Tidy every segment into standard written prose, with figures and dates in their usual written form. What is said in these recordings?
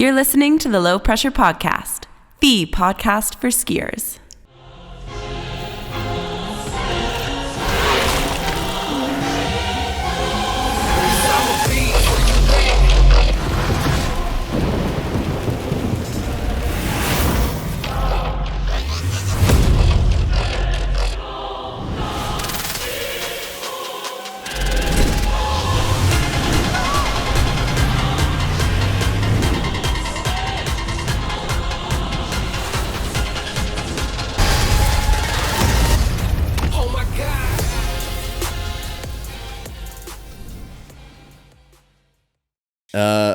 You're listening to the Low Pressure Podcast, the podcast for skiers.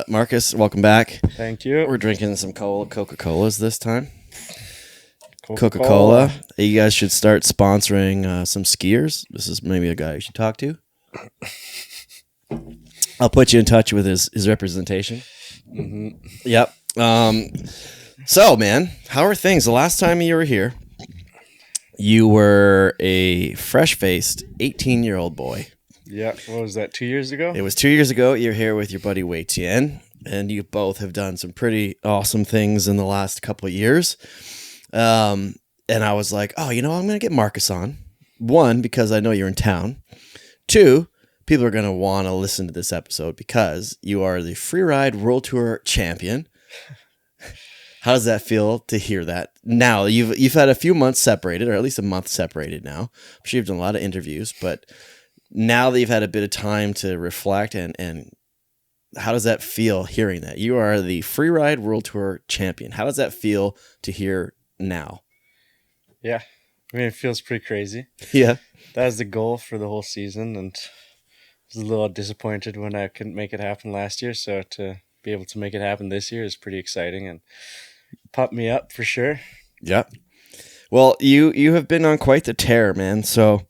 Marcus, welcome back. Thank you. We're drinking some Coca-Colas this time. Coca-Cola. You guys should start sponsoring some skiers. This is maybe a guy you should talk to. I'll put you in touch with his representation. Mm-hmm. Yep. So, man, how are things? The last time you were here, you were a fresh-faced 18-year-old boy. Yeah, what was that, 2 years ago? It was 2 years ago. You're here with your buddy Wei Tian, and you both have done some pretty awesome things in the last couple of years. And I was like, oh, I'm going to get Marcus on. One, because I know you're in town. Two, people are going to want to listen to this episode because you are the Freeride World Tour Champion. How does that feel to hear that? Now, you've had a few months separated, or at least a month separated now. I'm sure you've done a lot of interviews, but now that you've had a bit of time to reflect, and how does that feel hearing that? You are the Freeride World Tour Champion. How does that feel to hear now? Yeah, I mean, it feels pretty crazy. Yeah. That was the goal for the whole season, and I was a little disappointed when I couldn't make it happen last year, so to be able to make it happen this year is pretty exciting and pumped me up for sure. Yeah. Well, you have been on quite the tear, man, so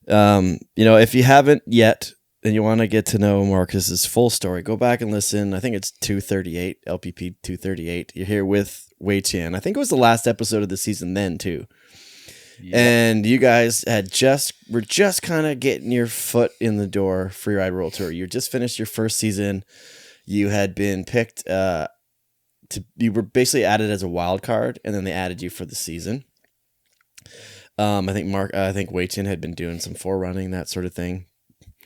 if you haven't yet and you want to get to know Marcus's full story, go back and listen. I think it's 238, LPP 238. You're here with Wei Tian. I think it was the last episode of the season then too. Yeah. And you guys were just kind of getting your foot in the door, Freeride World Tour. You just finished your first season. You had been picked you were basically added as a wild card, and then they added you for the season. I think Wei Tian had been doing some forerunning, that sort of thing.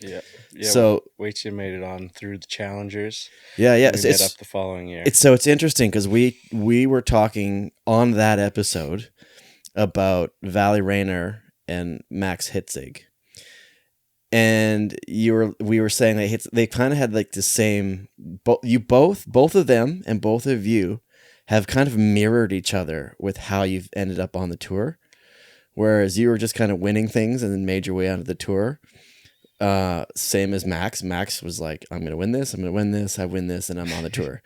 Yeah. So Wei Tian made it on through the Challengers. Yeah. We met up the following year. It's interesting because we were talking on that episode about Valley Rayner and Max Hitzig, and we were saying they kind of had like the same. Both of them and both of you have kind of mirrored each other with how you've ended up on the tour. Whereas you were just kind of winning things and then made your way onto the tour. Same as Max. Max was like, I'm going to win this, I win this, and I'm on the tour.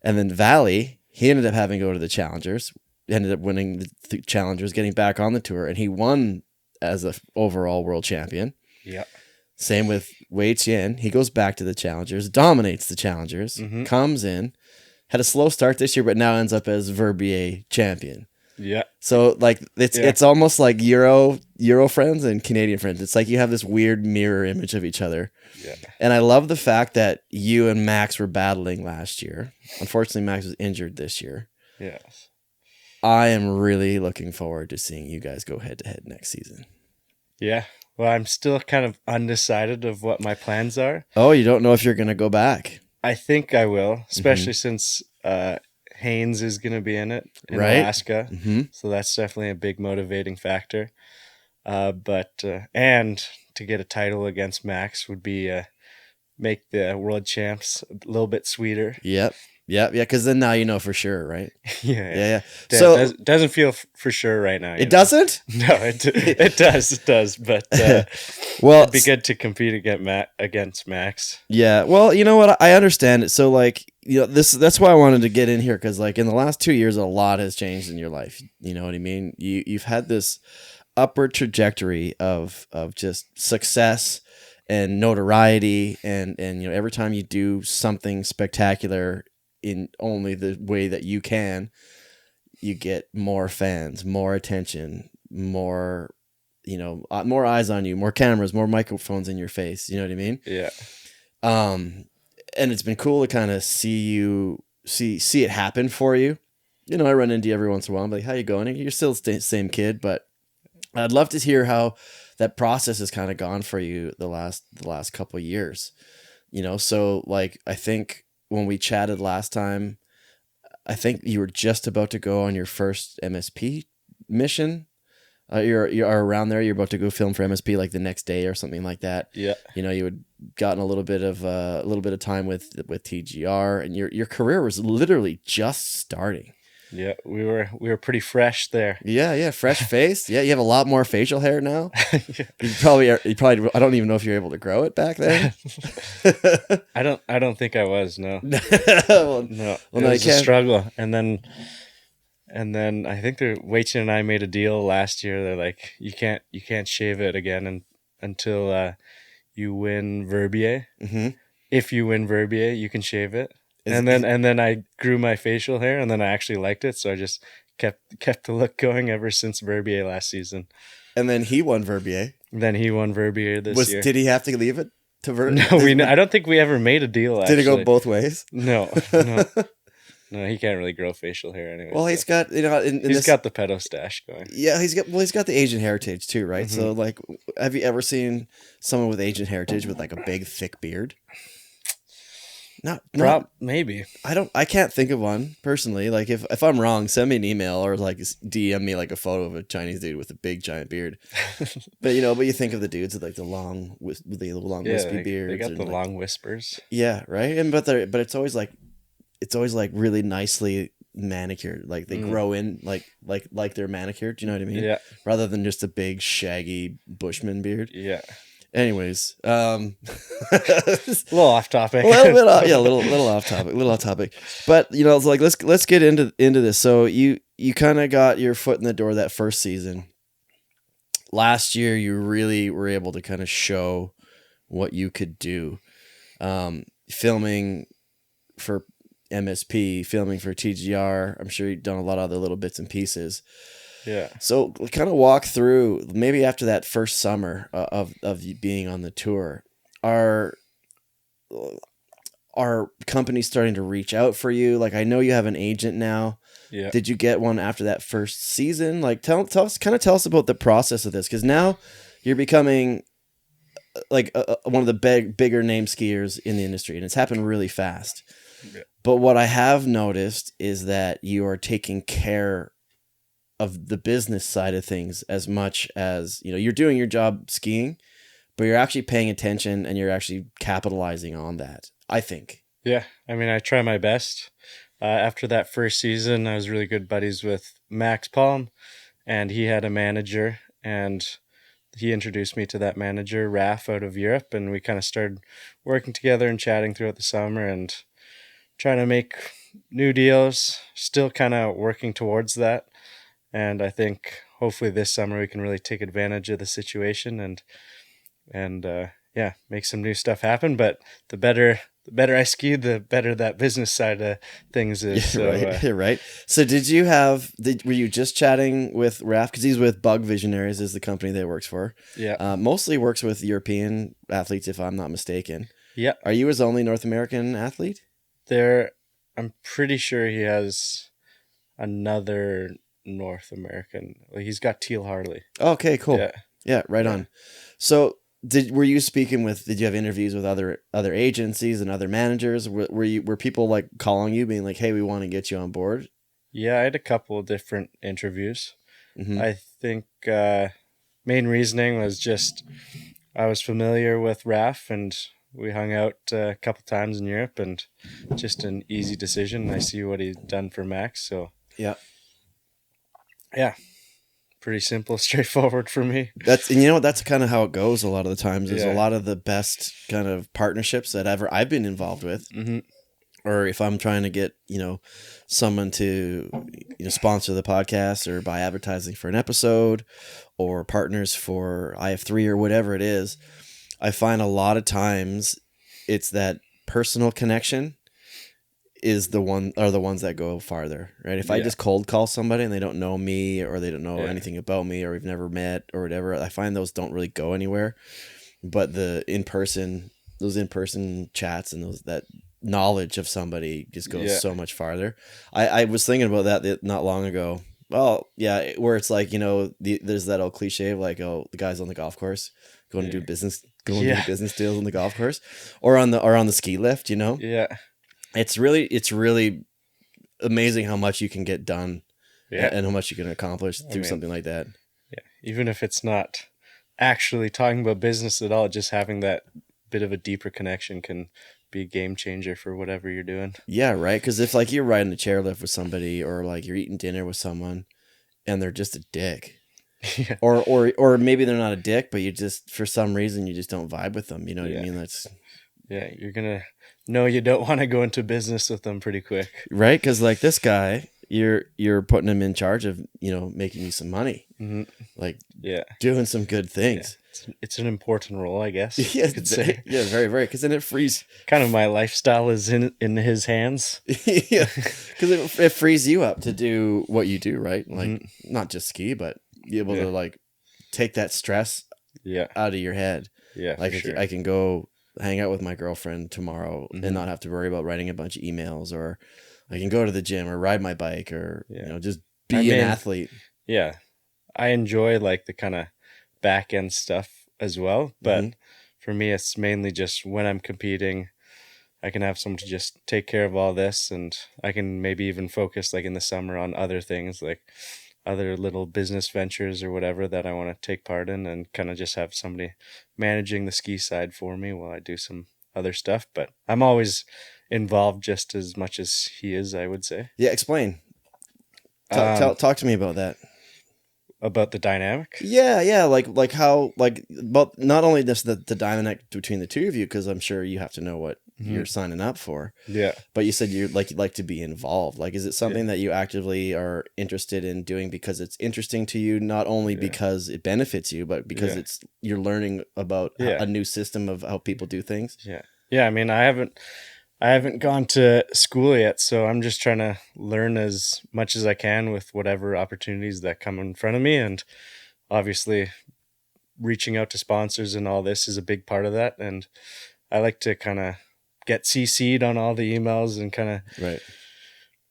And then Valley, he ended up having to go to the Challengers, ended up winning the Challengers, getting back on the tour, and he won as an overall world champion. Yeah. Same with Wei Tian. He goes back to the Challengers, dominates the Challengers, comes in, had a slow start this year, but now ends up as Verbier champion. Yeah. So like it's almost like Euro friends and Canadian friends. It's like you have this weird mirror image of each other. Yeah. And I love the fact that you and Max were battling last year. Unfortunately, Max was injured this year. Yes. I am really looking forward to seeing you guys go head to head next season. Yeah. Well, I'm still kind of undecided of what my plans are. Oh, you don't know if you're going to go back? I think I will, especially since Haynes is going to be in it in Alaska. Mm-hmm. So that's definitely a big motivating factor. And to get a title against Max would be make the world champs a little bit sweeter. Yep. Yeah, because then now you know for sure, right? Yeah. So it doesn't feel for sure right now. It doesn't? No, it does. It does. But well, it'd be good to compete against Max. Yeah. Well, you know what? I understand it. So that's why I wanted to get in here, because like in the last 2 years, a lot has changed in your life. You know what I mean? You've had this upward trajectory of just success and notoriety, and every time you do something spectacular in only the way that you can, you get more fans, more attention, more more eyes on you, more cameras, more microphones in your face. You know what I mean? Yeah. And it's been cool to kind of see you see it happen for you. You know, I run into you every once in a while. I'm like, how you going? You're still the same kid, but I'd love to hear how that process has kind of gone for you the last couple of years. You know, so like, I think when we chatted last time, I think you were just about to go on your first MSP mission. You're around there. You're about to go film for MSP like the next day or something like that. Yeah. You know, you had gotten a little bit of time with TGR, and your career was literally just starting. Yeah, we were pretty fresh there. Yeah, fresh face. Yeah, you have a lot more facial hair now. Yeah. You probably I don't even know if you're able to grow it back then. I don't think I was, no. Well, No. well, It no, was you a can't. struggle. And then I think Weichen and I made a deal last year. They're like, you can't shave it again until you win Verbier. Mm-hmm. If you win Verbier, you can shave it. And then I grew my facial hair, and then I actually liked it, so I just kept the look going ever since Verbier last season. And then he won Verbier. Then he won Verbier this year. Did he have to leave it to Verbier? No, I don't think we ever made a deal. Actually. Did it go both ways? No. No, he can't really grow facial hair anyway. Well, he's got, you know, he's got the pedo stash going. Yeah, he's got the Asian heritage too, right? Mm-hmm. So like, have you ever seen someone with Asian heritage with like a big thick beard? Not Maybe. I can't think of one personally. Like if I'm wrong, send me an email or like DM me like a photo of a Chinese dude with a big giant beard. But you think of the dudes with like the long wispy beards. They got the like, long whispers. Yeah, right. And but it's always like really nicely manicured. Like they grow in like they're manicured. Do you know what I mean? Yeah. Rather than just a big shaggy Bushman beard. Yeah. Anyways, A little off topic. a little off topic. But you know, it's like let's get into this. So you kind of got your foot in the door that first season. Last year, you really were able to kind of show what you could do. Filming for MSP, filming for TGR. I'm sure you've done a lot of other little bits and pieces. Yeah. So kind of walk through maybe after that first summer of you being on the tour. Are companies starting to reach out for you? Like I know you have an agent now. Yeah. Did you get one after that first season? Like tell us about the process of this, because now you're becoming like one of the bigger name skiers in the industry, and it's happened really fast. Yeah. But what I have noticed is that you are taking care of the business side of things as much as, you know, you're doing your job skiing, but you're actually paying attention and you're actually capitalizing on that, I think. Yeah. I mean, I try my best. After that first season, I was really good buddies with Max Palm, and he had a manager, and he introduced me to that manager, Raf, out of Europe, and we kind of started working together and chatting throughout the summer and trying to make new deals, still kind of working towards that. And I think hopefully this summer we can really take advantage of the situation and make some new stuff happen. But the better I ski, the better that business side of things is. Yeah, so, right. So were you just chatting with Raf? Because he's with Bug Visionaries is the company that he works for. Yeah. Mostly works with European athletes, if I'm not mistaken. Yeah. Are you his only North American athlete? I'm pretty sure he has another North American. Like he's got Teal Harley. Okay, cool. Yeah. Yeah, right on. So did you have interviews with other agencies and other managers? Were people like calling you being like, hey, we want to get you on board? Yeah, I had a couple of different interviews. Mm-hmm. I think main reasoning was just I was familiar with Raf and we hung out a couple times in Europe, and just an easy decision. I see what he's done for Max, so yeah, pretty simple, straightforward for me. That's kind of how it goes a lot of the times. Is a lot of the best kind of partnerships that I've been involved with. Mm-hmm. Or if I'm trying to get, someone to, sponsor the podcast or buy advertising for an episode or partners for IF3 or whatever it is, I find a lot of times it's that personal connection are the ones that go farther, right? If I just cold call somebody and they don't know me or they don't know anything about me or we've never met or whatever, I find those don't really go anywhere. But those in-person chats and knowledge of somebody just goes so much farther. I was thinking about that not long ago. Well, yeah, where it's like, there's that old cliche of like, oh, the guys on the golf course going to do business deals on the golf course or on the ski lift, Yeah. It's really amazing how much you can get done and how much you can accomplish through something like that. Yeah. Even if it's not actually talking about business at all, just having that bit of a deeper connection can be a game changer for whatever you're doing. Yeah, right. Because if like you're riding a chairlift with somebody, or like you're eating dinner with someone, and they're just a dick, or maybe they're not a dick, but you just for some reason you just don't vibe with them. You know what I mean? That's you're gonna know you don't want to go into business with them pretty quick, right? Because like this guy, you're putting him in charge of making you some money, like doing some good things. Yeah. It's an important role, I guess. Yeah, you could say. Yeah, very, very. Because then it frees. Kind of my lifestyle is in his hands. Yeah, because it frees you up to do what you do, right? Like not just ski, but be able to like take that stress out of your head. Yeah, like sure. I can go hang out with my girlfriend tomorrow and not have to worry about writing a bunch of emails, or I can go to the gym or ride my bike, or just be an athlete. Yeah, I enjoy like the kind of back end stuff as well, but for me it's mainly just when I'm competing I can have someone to just take care of all this, and I can maybe even focus like in the summer on other things, like other little business ventures or whatever that I want to take part in, and kind of just have somebody managing the ski side for me while I do some other stuff. But I'm always involved just as much as he is, I would say. Yeah, explain. Talk to me about that. About the dynamic? Yeah, like how, like, but not only just the dynamic between the two of you, because I'm sure you have to know what you're signing up for. Yeah. But you said you'd like to be involved. Like, is it something that you actively are interested in doing because it's interesting to you, not only because it benefits you, but because you're learning about a new system of how people do things? Yeah. Yeah, I mean, I haven't gone to school yet, so I'm just trying to learn as much as I can with whatever opportunities that come in front of me. And obviously reaching out to sponsors and all this is a big part of that. And I like to kind of get CC'd on all the emails and kind of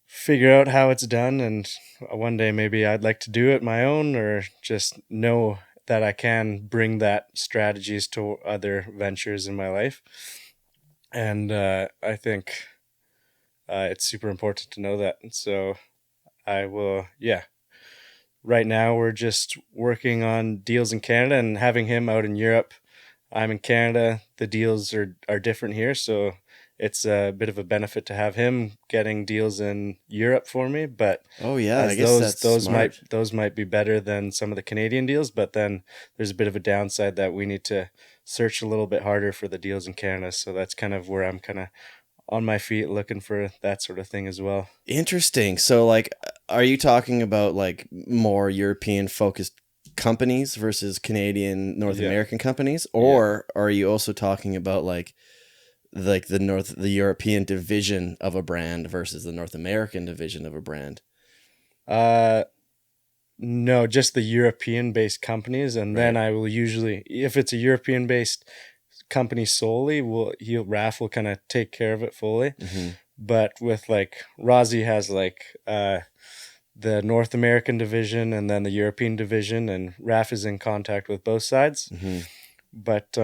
figure out how it's done. And one day maybe I'd like to do it my own, or just know that I can bring that strategies to other ventures in my life. And I think it's super important to know that. So I will, right now we're just working on deals in Canada and having him out in Europe. I'm in Canada. The deals are different here. So it's a bit of a benefit to have him getting deals in Europe for me. But I guess those might be better than some of the Canadian deals. But then there's a bit of a downside that we need to search a little bit harder for the deals in Canada. So that's kind of where I'm kind of on my feet looking for that sort of thing as well. Interesting. So like, are you talking about like more European focused companies versus Canadian, North American companies? Or are you also talking about like the European division of a brand versus the North American division of a brand? No, just the European-based companies, and then I will usually, if it's a European-based company solely, Raph will kind of take care of it fully. But with like Rozzy has like the North American division and then the European division, and Raph is in contact with both sides. But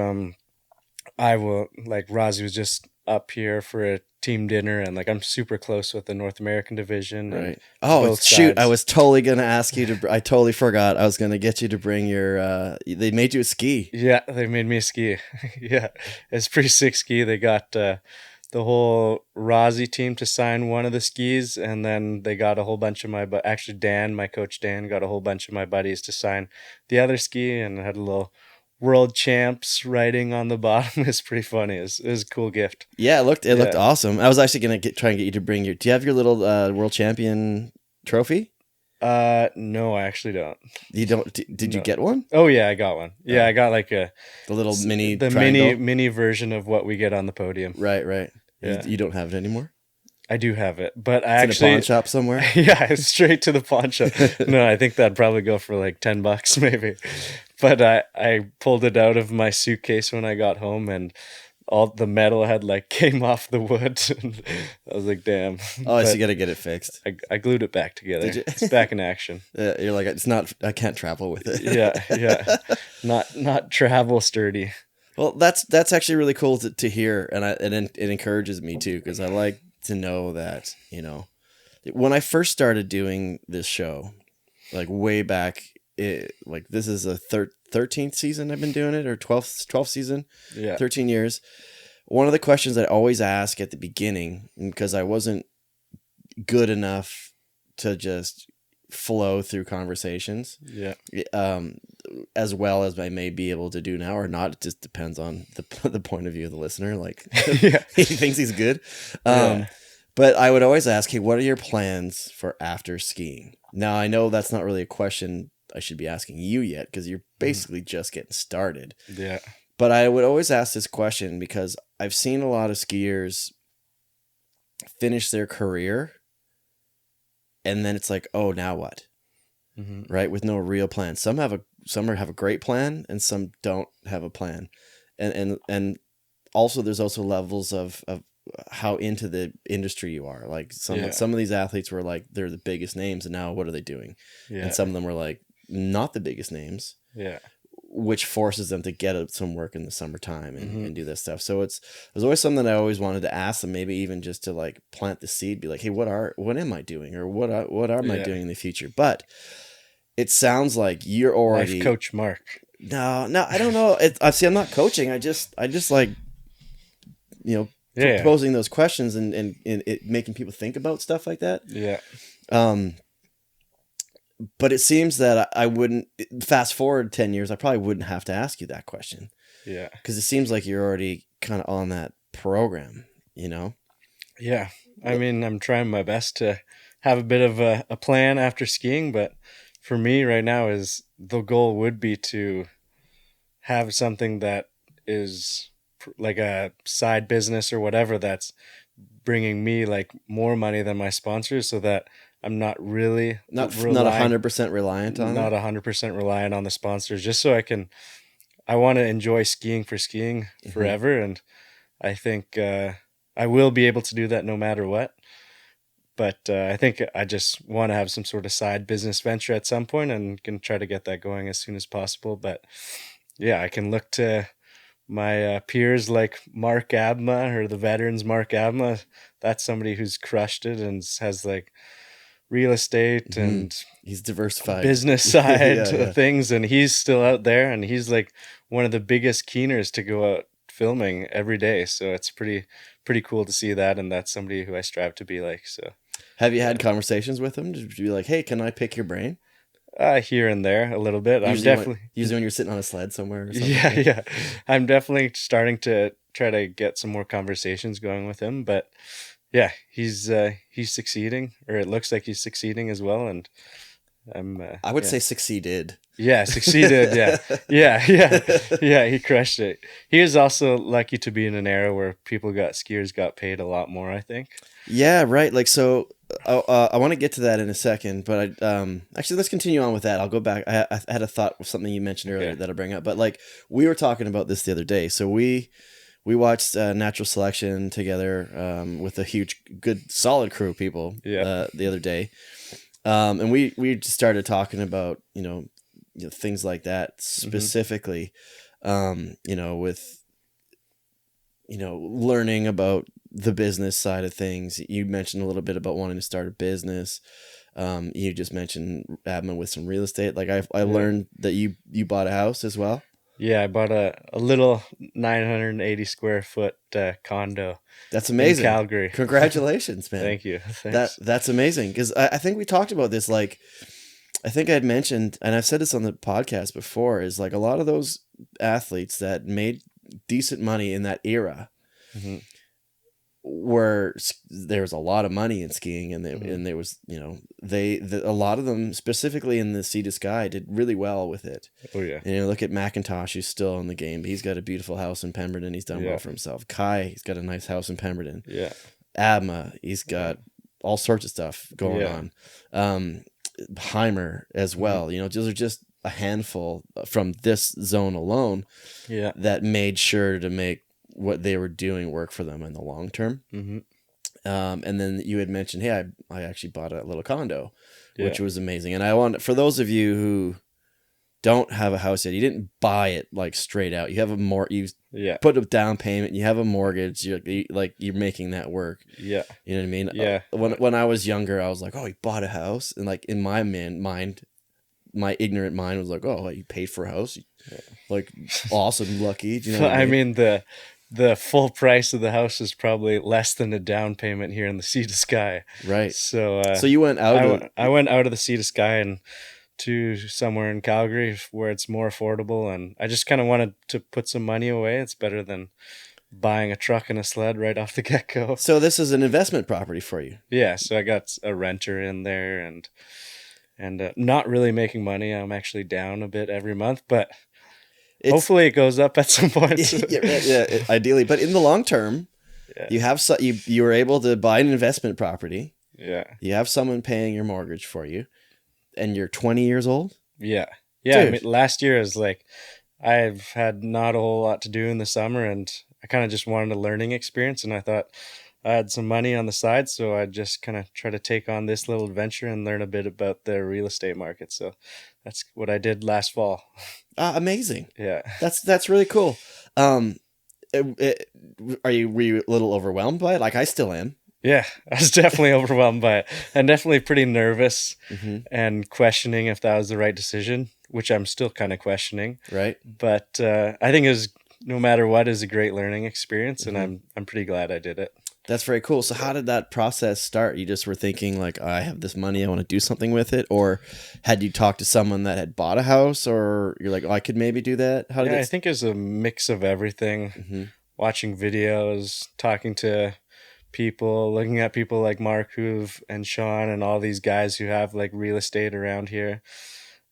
I will, like, Rozzy was just up here for a team dinner, and like I'm super close with the North American division. Right. Oh shoot! I was totally gonna ask you to. I totally forgot. I was gonna get you to bring your. They made you a ski. Yeah, they made me a ski. Yeah, it's pretty sick ski. They got the whole Rozzy team to sign one of the skis, and then they got a whole bunch of actually Dan, my coach Dan, got a whole bunch of my buddies to sign the other ski, and had a little world champs writing on the bottom. It's pretty funny. It was a cool gift. Yeah, it looked awesome. I was actually gonna try and get you to bring your. Do you have your little world champion trophy? No, I actually don't. You don't? Did you get one? Oh yeah, I got one. Yeah, I got like the mini version of what we get on the podium. Right. Yeah. You don't have it anymore? I do have it, but It's in a pawn shop somewhere. Yeah, it's straight to the pawn shop. No, I think that'd probably go for like $10 maybe. But I pulled it out of my suitcase when I got home, and all the metal had like came off the wood. And I was like, damn. Oh, so you got to get it fixed. I glued it back together. It's back in action. You're like, it's not, I can't travel with it. Yeah. Not travel sturdy. Well, that's actually really cool to hear. And it encourages me too, because I like to know that, you know, when I first started doing this show, like way back, like this is a 13th season I've been doing it, or 12th season, 13 years. One of the questions I always ask at the beginning, because I wasn't good enough to just flow through conversations, as well as I may be able to do now or not. It just depends on the point of view of the listener. Like he thinks he's good. But I would always ask, hey, what are your plans for after skiing? Now, I know that's not really a question I should be asking you yet, because you're basically just getting started. Yeah. But I would always ask this question because I've seen a lot of skiers finish their career and then it's like, oh, now what? Mm-hmm. Right? With no real plan. Some have a great plan and some don't have a plan. And also there's also levels of how into the industry you are. Like some of these athletes were like, they're the biggest names, and now what are they doing? Yeah. And some of them were like not the biggest names. Yeah. Which forces them to get some work in the summertime and do this stuff. So there's always something I always wanted to ask them, maybe even just to like plant the seed, be like, hey, what am I doing? Or what am I doing in the future? But it sounds like you're already Life coach Mark. No, I don't know. I'm not coaching. I just like, you know, proposing those questions and it making people think about stuff like that. Yeah. But it seems that I wouldn't, fast forward 10 years, I probably wouldn't have to ask you that question. Yeah. Because it seems like you're already kind of on that program, you know? Yeah. I mean, I'm trying my best to have a bit of a plan after skiing, but for me right now is the goal would be to have something that is like a side business or whatever that's bringing me like more money than my sponsors, so that I'm not 100% reliant on not 100% reliant on the sponsors, just so I want to enjoy skiing for skiing forever. And I think I will be able to do that no matter what. But I think I just want to have some sort of side business venture at some point and can try to get that going as soon as possible. But yeah, I can look to my peers like Mark Abma, or the veterans Mark Abma. That's somebody who's crushed it and has like real estate and he's diversified business side things, and he's still out there, and he's like one of the biggest keeners to go out filming every day. So it's pretty cool to see that, and that's somebody who I strive to be like. So have you had conversations with him to be like, hey, can I pick your brain? Here and there a little bit. Usually when you're sitting on a sled somewhere or something. Yeah. I'm definitely starting to try to get some more conversations going with him, but yeah, he's succeeding, or it looks like he's succeeding as well. And I would say succeeded. Yeah, succeeded. Yeah. He crushed it. He was also lucky to be in an era where skiers got paid a lot more, I think. Yeah, right. Like, so I want to get to that in a second, but actually let's continue on with that. I'll go back. I had a thought of something you mentioned earlier that I'll bring up, but like we were talking about this the other day. So we watched Natural Selection together with a huge, good, solid crew of people the other day. And we just started talking about, you know, things like that specifically, with, learning about the business side of things. You mentioned a little bit about wanting to start a business. You just mentioned admin with some real estate. Like I learned that you bought a house as well. Yeah, I bought a little 980 square foot condo. That's amazing. In Calgary. Congratulations, man. Thank you. Thanks. That's amazing, because I think we talked about this. Like, I think I'd mentioned, and I've said this on the podcast before, is like a lot of those athletes that made decent money in that era, where there was a lot of money in skiing, and there was, a lot of them, specifically in the Sea to Sky, did really well with it. Oh yeah. And look at McIntosh, who's still in the game, but he's got a beautiful house in Pemberton. He's done well for himself. Kai, he's got a nice house in Pemberton. Yeah. Abma, he's got all sorts of stuff going on. Heimer as well. Those are just a handful from this zone alone that made sure to make what they were doing work for them in the long term. Mm-hmm. And then you had mentioned, hey, I actually bought a little condo, Yeah. which was amazing. And I want, for those of you who don't have a house yet, you didn't buy it like straight out. You have you Yeah. put a down payment, you have a mortgage, you're making that work. Yeah. You know what I mean? Yeah. When I was younger, I was like, oh, he bought a house. And like in my mind, my ignorant mind was like, oh, you paid for a house? Like, awesome, lucky. Do you know what I mean? The full price of the house is probably less than a down payment here in the Sea to Sky. Right. So you went out. I went out of the Sea to Sky and to somewhere in Calgary where it's more affordable, and I just kind of wanted to put some money away. It's better than buying a truck and a sled right off the get-go. So this is an investment property for you. Yeah, so I got a renter in there and not really making money. I'm actually down a bit every month, but hopefully it goes up at some point. yeah, ideally. But in the long term, you have you were able to buy an investment property. Yeah. You have someone paying your mortgage for you, and you're 20 years old? Yeah. Yeah. I mean, last year is like, I've had not a whole lot to do in the summer, and I kind of just wanted a learning experience, and I thought I had some money on the side, so I'd just kind of try to take on this little adventure and learn a bit about the real estate market. So that's what I did last fall. Amazing. Yeah. That's really cool. Were you a little overwhelmed by it? Like I still am. Yeah, I was definitely overwhelmed by it, and definitely pretty nervous and questioning if that was the right decision, which I'm still kind of questioning. Right. But I think no matter what, is a great learning experience, and I'm pretty glad I did it. That's very cool. So how did that process start? You just were thinking like, I have this money, I want to do something with it? Or had you talked to someone that had bought a house, or you're like, oh, I could maybe do that? I think it was a mix of everything. Watching videos, talking to people, looking at people like Mark and Sean and all these guys who have like real estate around here,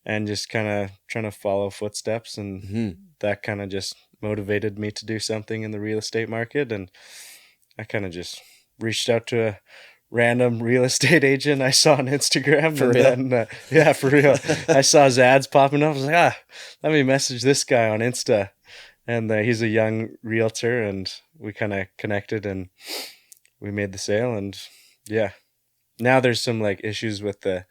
and just kind of trying to follow footsteps. And that kind of just motivated me to do something in the real estate market. And I kind of just reached out to a random real estate agent I saw on Instagram. For real? Then, yeah, for real. I saw his ads popping up. I was like, let me message this guy on Insta. And he's a young realtor, and we kind of connected, and we made the sale. And yeah, now there's some like issues with the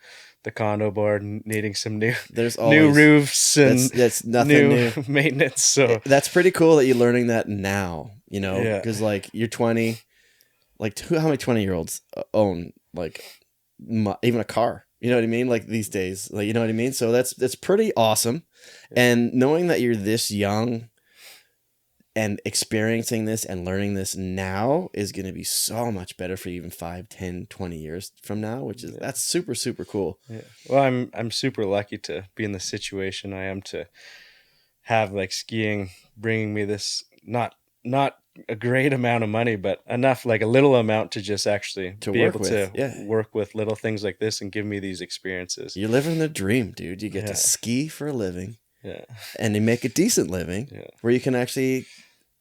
condo board needing some new roofs and that's nothing new maintenance. So that's pretty cool that you're learning that now, because like you're 20, like how many 20-year-olds own like even a car? You know what I mean? Like these days, like, you know what I mean? So that's pretty awesome. And knowing that you're this young and experiencing this and learning this now is going to be so much better for you even 5, 10, 20 years from now, that's super, super cool. Yeah. Well, I'm super lucky to be in the situation I am, to have like skiing bringing me this, not a great amount of money, but enough, like a little amount to just actually be able to work with little things like this and give me these experiences. You're living the dream, dude. You get to ski for a living. Yeah. And you make a decent living where you can actually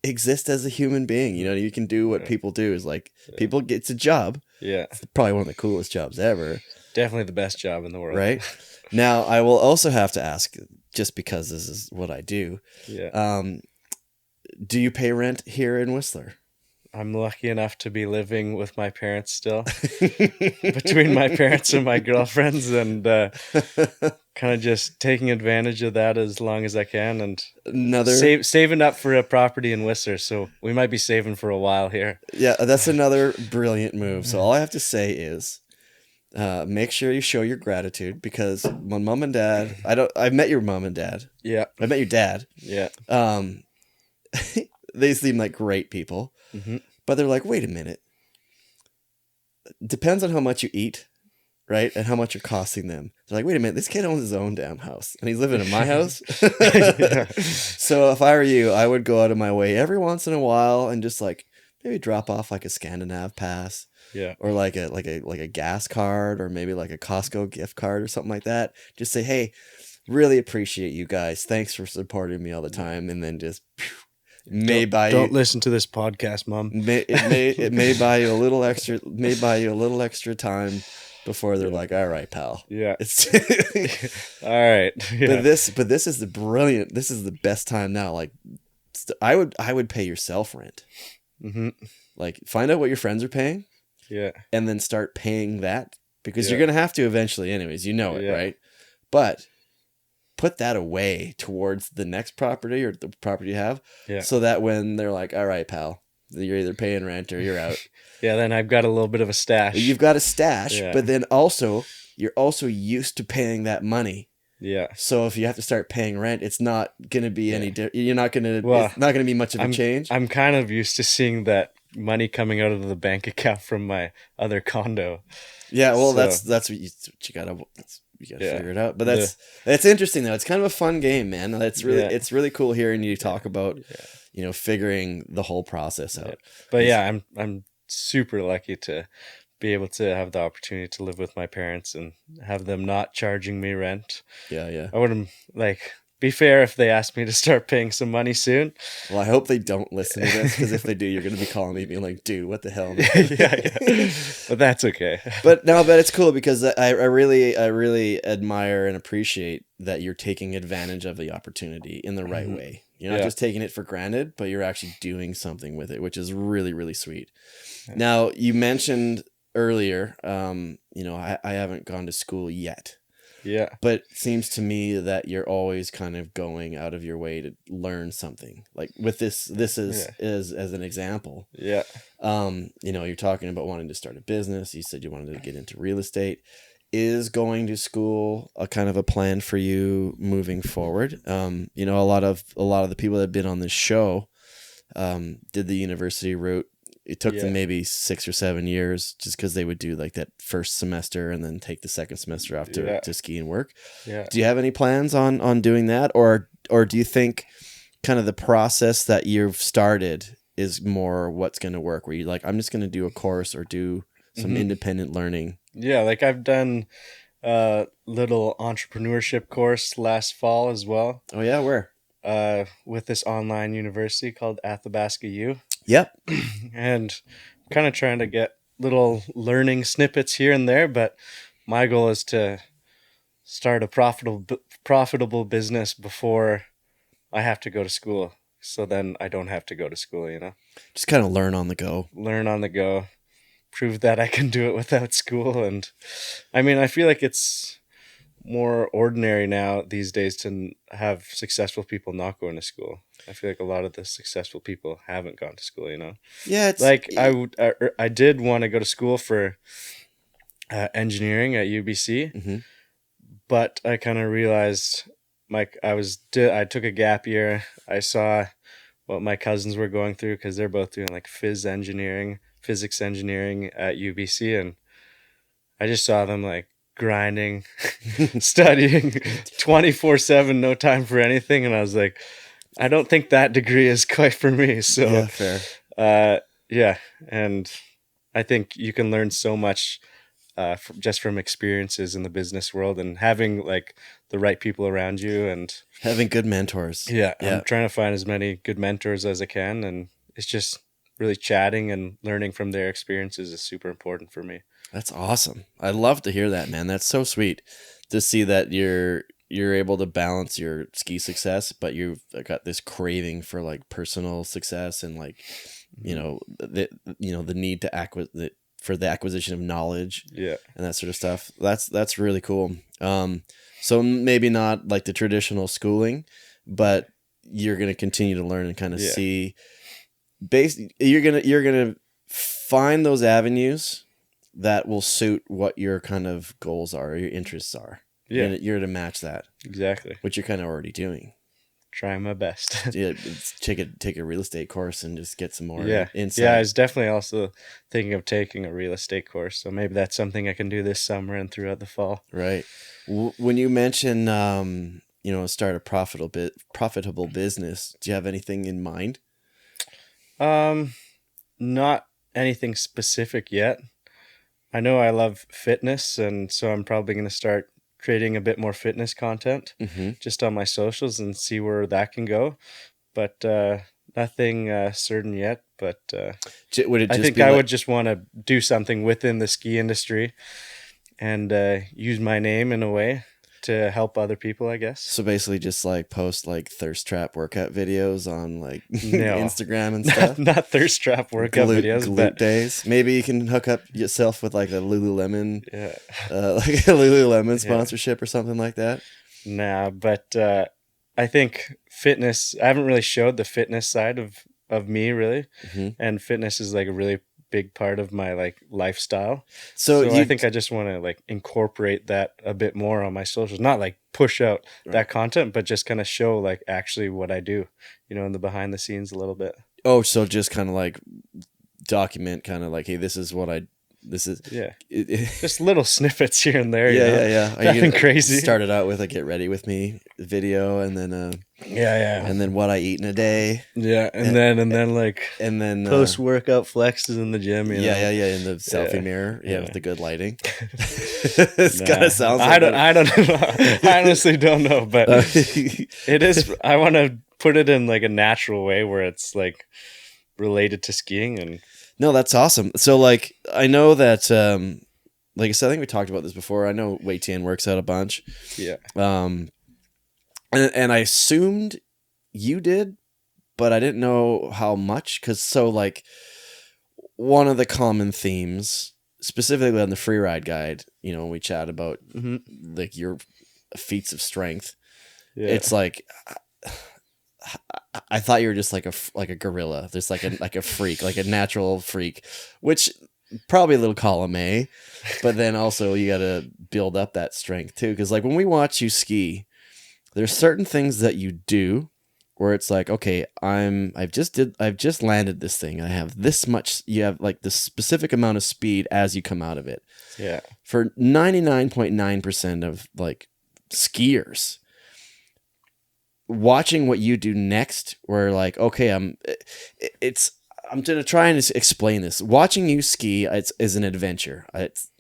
exist as a human being. You can do what people do, is like people gets a job. Yeah. It's probably one of the coolest jobs ever. Definitely the best job in the world. Right. Now, I will also have to ask, just because this is what I do. Yeah. Do you pay rent here in Whistler? I'm lucky enough to be living with my parents still, between my parents and my girlfriends, and kind of just taking advantage of that as long as I can, and saving up for a property in Whistler. So we might be saving for a while here. Yeah, that's another brilliant move. So all I have to say is, make sure you show your gratitude, because when mom and dad, I met your mom and dad. Yeah, I met your dad. Yeah. They seem like great people. But they're like, wait a minute. Depends on how much you eat, right? And how much you're costing them. They're like, wait a minute, this kid owns his own damn house, and he's living in my house. So if I were you, I would go out of my way every once in a while and just like maybe drop off like a Scandinav pass. Yeah. Or like a gas card, or maybe like a Costco gift card or something like that. Just say, hey, really appreciate you guys. Thanks for supporting me all the time. And then just don't listen to this podcast, Mom. It may buy you a little extra. May buy you a little extra time before they're like, all right, pal. Yeah. All right. Yeah. But this is the best time now. Like, I would pay yourself rent. Mm-hmm. Like find out what your friends are paying. Yeah. And then start paying that, because Yeah. you're going to have to eventually anyways, it, Yeah. right? But put that away towards the next property or the property you have. Yeah. So that when they're like, all right, pal, you're either paying rent or you're out. Yeah. Then I've got a little bit of a stash. You've got a stash, Yeah. but then also you're also used to paying that money. Yeah. So if you have to start paying rent, it's not going to be any you're not going to, Well, it's not going to be much of a change. I'm kind of used to seeing that money coming out of the bank account from my other condo. Yeah, well, So- that's what you gotta Yeah. figure it out. But that's interesting though. It's kind of a fun game, man. That's really it's really cool hearing you talk about figuring the whole process out. Yeah. But yeah, I'm super lucky to be able to have the opportunity to live with my parents and have them not charging me rent. Yeah. I wouldn't be fair if they asked me to start paying some money soon. Well, I hope they don't listen to this, because if they do, you're going to be calling me being like, dude, what the hell? yeah. But that's okay. But it's cool, because I really admire and appreciate that you're taking advantage of the opportunity in the right way. You're not just taking it for granted, but you're actually doing something with it, which is really, really sweet. Yeah. Now, you mentioned earlier, I haven't gone to school yet. Yeah. But it seems to me that you're always kind of going out of your way to learn something. Like with this is as an example. Yeah. You're talking about wanting to start a business. You said you wanted to get into real estate. Is going to school a kind of a plan for you moving forward? A lot of the people that have been on this show did the university route. It took them maybe 6 or 7 years, just because they would do like that first semester and then take the second semester off to ski and work. Yeah. Do you have any plans on doing that, or do you think kind of the process that you've started is more what's going to work? Where you're like, I'm just going to do a course or do some independent learning. Yeah, like I've done a little entrepreneurship course last fall as well. Oh yeah, where? With this online university called Athabasca U. Yep. And I'm kind of trying to get little learning snippets here and there, but my goal is to start a profitable business before I have to go to school. So then I don't have to go to school, Just kind of learn on the go. Prove that I can do it without school. And I feel like it's more ordinary now these days to have successful people not going to school. I feel like a lot of the successful people haven't gone to school, Yeah, it's like I did want to go to school for engineering at UBC, but I kind of realized I took a gap year. I saw what my cousins were going through, because they're both doing like physics engineering at UBC, and I just saw them like grinding, studying 24/7, no time for anything, and I was like, I don't think that degree is quite for me. So yeah, fair. And I think you can learn so much just from experiences in the business world, and having like the right people around you, and having good mentors. Yeah. I'm trying to find as many good mentors as I can, and it's just really chatting and learning from their experiences is super important for me. That's awesome. I love to hear that, man. That's so sweet to see that you're able to balance your ski success, but you've got this craving for like personal success, and like, the need to for the acquisition of knowledge, and that sort of stuff. That's really cool. So maybe not like the traditional schooling, but you're going to continue to learn and kind of see. You're gonna find those avenues that will suit what your kind of goals are, or your interests are. Yeah, you're to match that exactly, which you're kind of already doing. Trying my best. Take a real estate course and just get some more insight. Yeah, I was definitely also thinking of taking a real estate course, so maybe that's something I can do this summer and throughout the fall. Right. When you mention start a profitable business, do you have anything in mind? Not anything specific yet. I know I love fitness, and so I'm probably going to start creating a bit more fitness content just on my socials and see where that can go. But nothing certain yet. But I would just want to do something within the ski industry and use my name in a way. to help other people, I guess. So basically just like post like thirst trap workout videos on like No. Instagram and stuff. Not thirst trap workout videos, glute but days. Maybe you can hook up yourself with like a Lululemon, yeah. like a Lululemon sponsorship or something like that. Nah, but I think fitness, I haven't really showed the fitness side of me really. And fitness is like a really big part of my like lifestyle. So I think I just want to like incorporate that a bit more on my socials, not like push out that content, but just kind of show like actually what I do, you know, in the behind the scenes a little bit. Oh, so just kind of like document kind of like, hey, this is just little snippets here and there. Yeah. Nothing crazy. Started out with a get ready with me video, and then and then what I eat in a day. Yeah, and then like post workout flexes in the gym. You know? In the selfie mirror. Yeah, with the good lighting. This kind of sounds. I don't know. I honestly don't know, but it is. I want to put it in like a natural way where it's like related to skiing and. No, that's awesome. So, like, I know that, like I said, I think we talked about this before. I know Wei Tian works out a bunch. Yeah. And I assumed you did, but I didn't know how much. Because, like, one of the common themes, specifically on the Freeride Guide, you know, when we chat about, like, your feats of strength, it's like... I thought you were just like a gorilla, just like a freak, like a natural freak, which probably a little column A, but then also you got to build up that strength too. Because like when we watch you ski, there's certain things that you do where it's like, okay, I've just landed this thing. I have this much. You have like the specific amount of speed as you come out of it. Yeah. For 99.9% of like skiers. Watching what you do next, where like, okay, I'm gonna try and explain this. Watching you ski, is an adventure. It's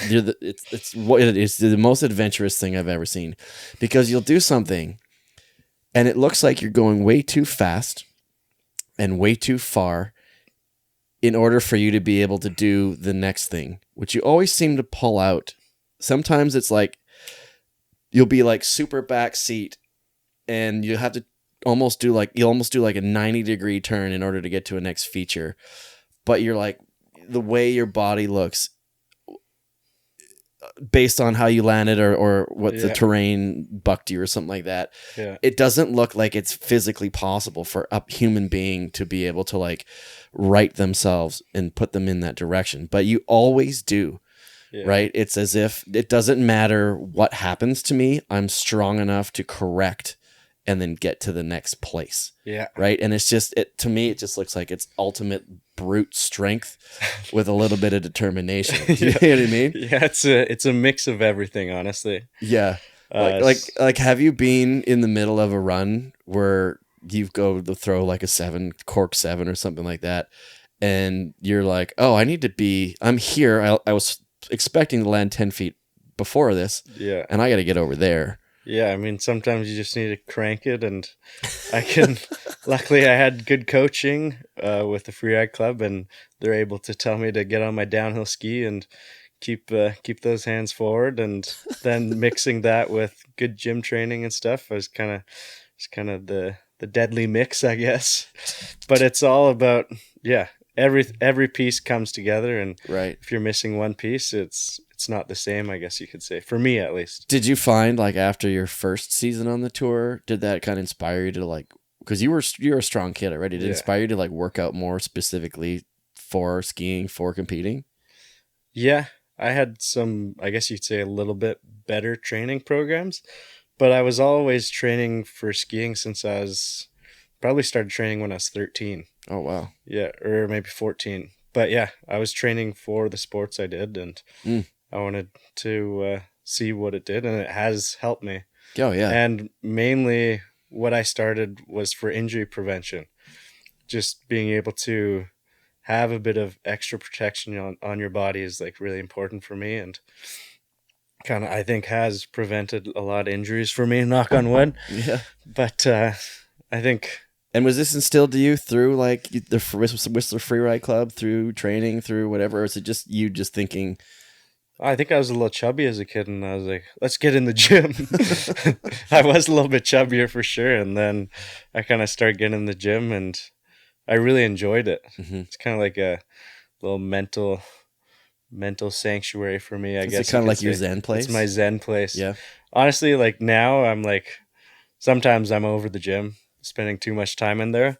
the most adventurous thing I've ever seen, because you'll do something, and it looks like you're going way too fast and way too far, in order for you to be able to do the next thing, which you always seem to pull out. Sometimes it's like you'll be like super back seat. And you have to almost do like a 90-degree turn in order to get to a next feature. But you're like, the way your body looks based on how you landed or what the terrain bucked you or something like that. Yeah. It doesn't look like it's physically possible for a human being to be able to like right themselves and put them in that direction. But you always do. Yeah. Right? It's as if it doesn't matter what happens to me. I'm strong enough to correct and then get to the next place. Yeah. Right. And it's just, to me, it just looks like it's ultimate brute strength with a little bit of determination. You know what I mean? Yeah. It's a mix of everything, honestly. Yeah. Like, have you been in the middle of a run where you go to throw like a cork 7 or something like that, and you're like, oh, I'm here. I was expecting to land 10 feet before this. Yeah. And I got to get over there. Yeah, I mean, sometimes you just need to crank it, and luckily I had good coaching with the Freeride Club, and they're able to tell me to get on my downhill ski and keep those hands forward, and then mixing that with good gym training and stuff was kind of the deadly mix, I guess. But it's all about, every piece comes together, and if you're missing one piece, it's not the same, I guess you could say, for me at least. Did you find like after your first season on the tour, did that kind of inspire you to like, because you're a strong kid already, did it inspire you to like work out more specifically for skiing, for competing? Yeah, I had some, I guess you'd say, a little bit better training programs, but I was always training for skiing since I was probably started training when I was 13. Oh, wow. Yeah, or maybe 14. But yeah, I was training for the sports I did, and I wanted to see what it did, and it has helped me. Oh, yeah. And mainly what I started was for injury prevention. Just being able to have a bit of extra protection on your body is like really important for me, and kind of, I think, has prevented a lot of injuries for me, knock on wood. Yeah. But I think... And was this instilled to you through like the Whistler Freeride Club, through training, through whatever? Or is it just you just thinking, I think I was a little chubby as a kid, and I was like, let's get in the gym. I was a little bit chubbier for sure. And then I kind of started getting in the gym, and I really enjoyed it. Mm-hmm. It's kind of like a little mental sanctuary for me, I Is guess. it kind of like your Zen place? It's my Zen place. Yeah. Honestly, like now I'm like, sometimes I'm over the gym, spending too much time in there.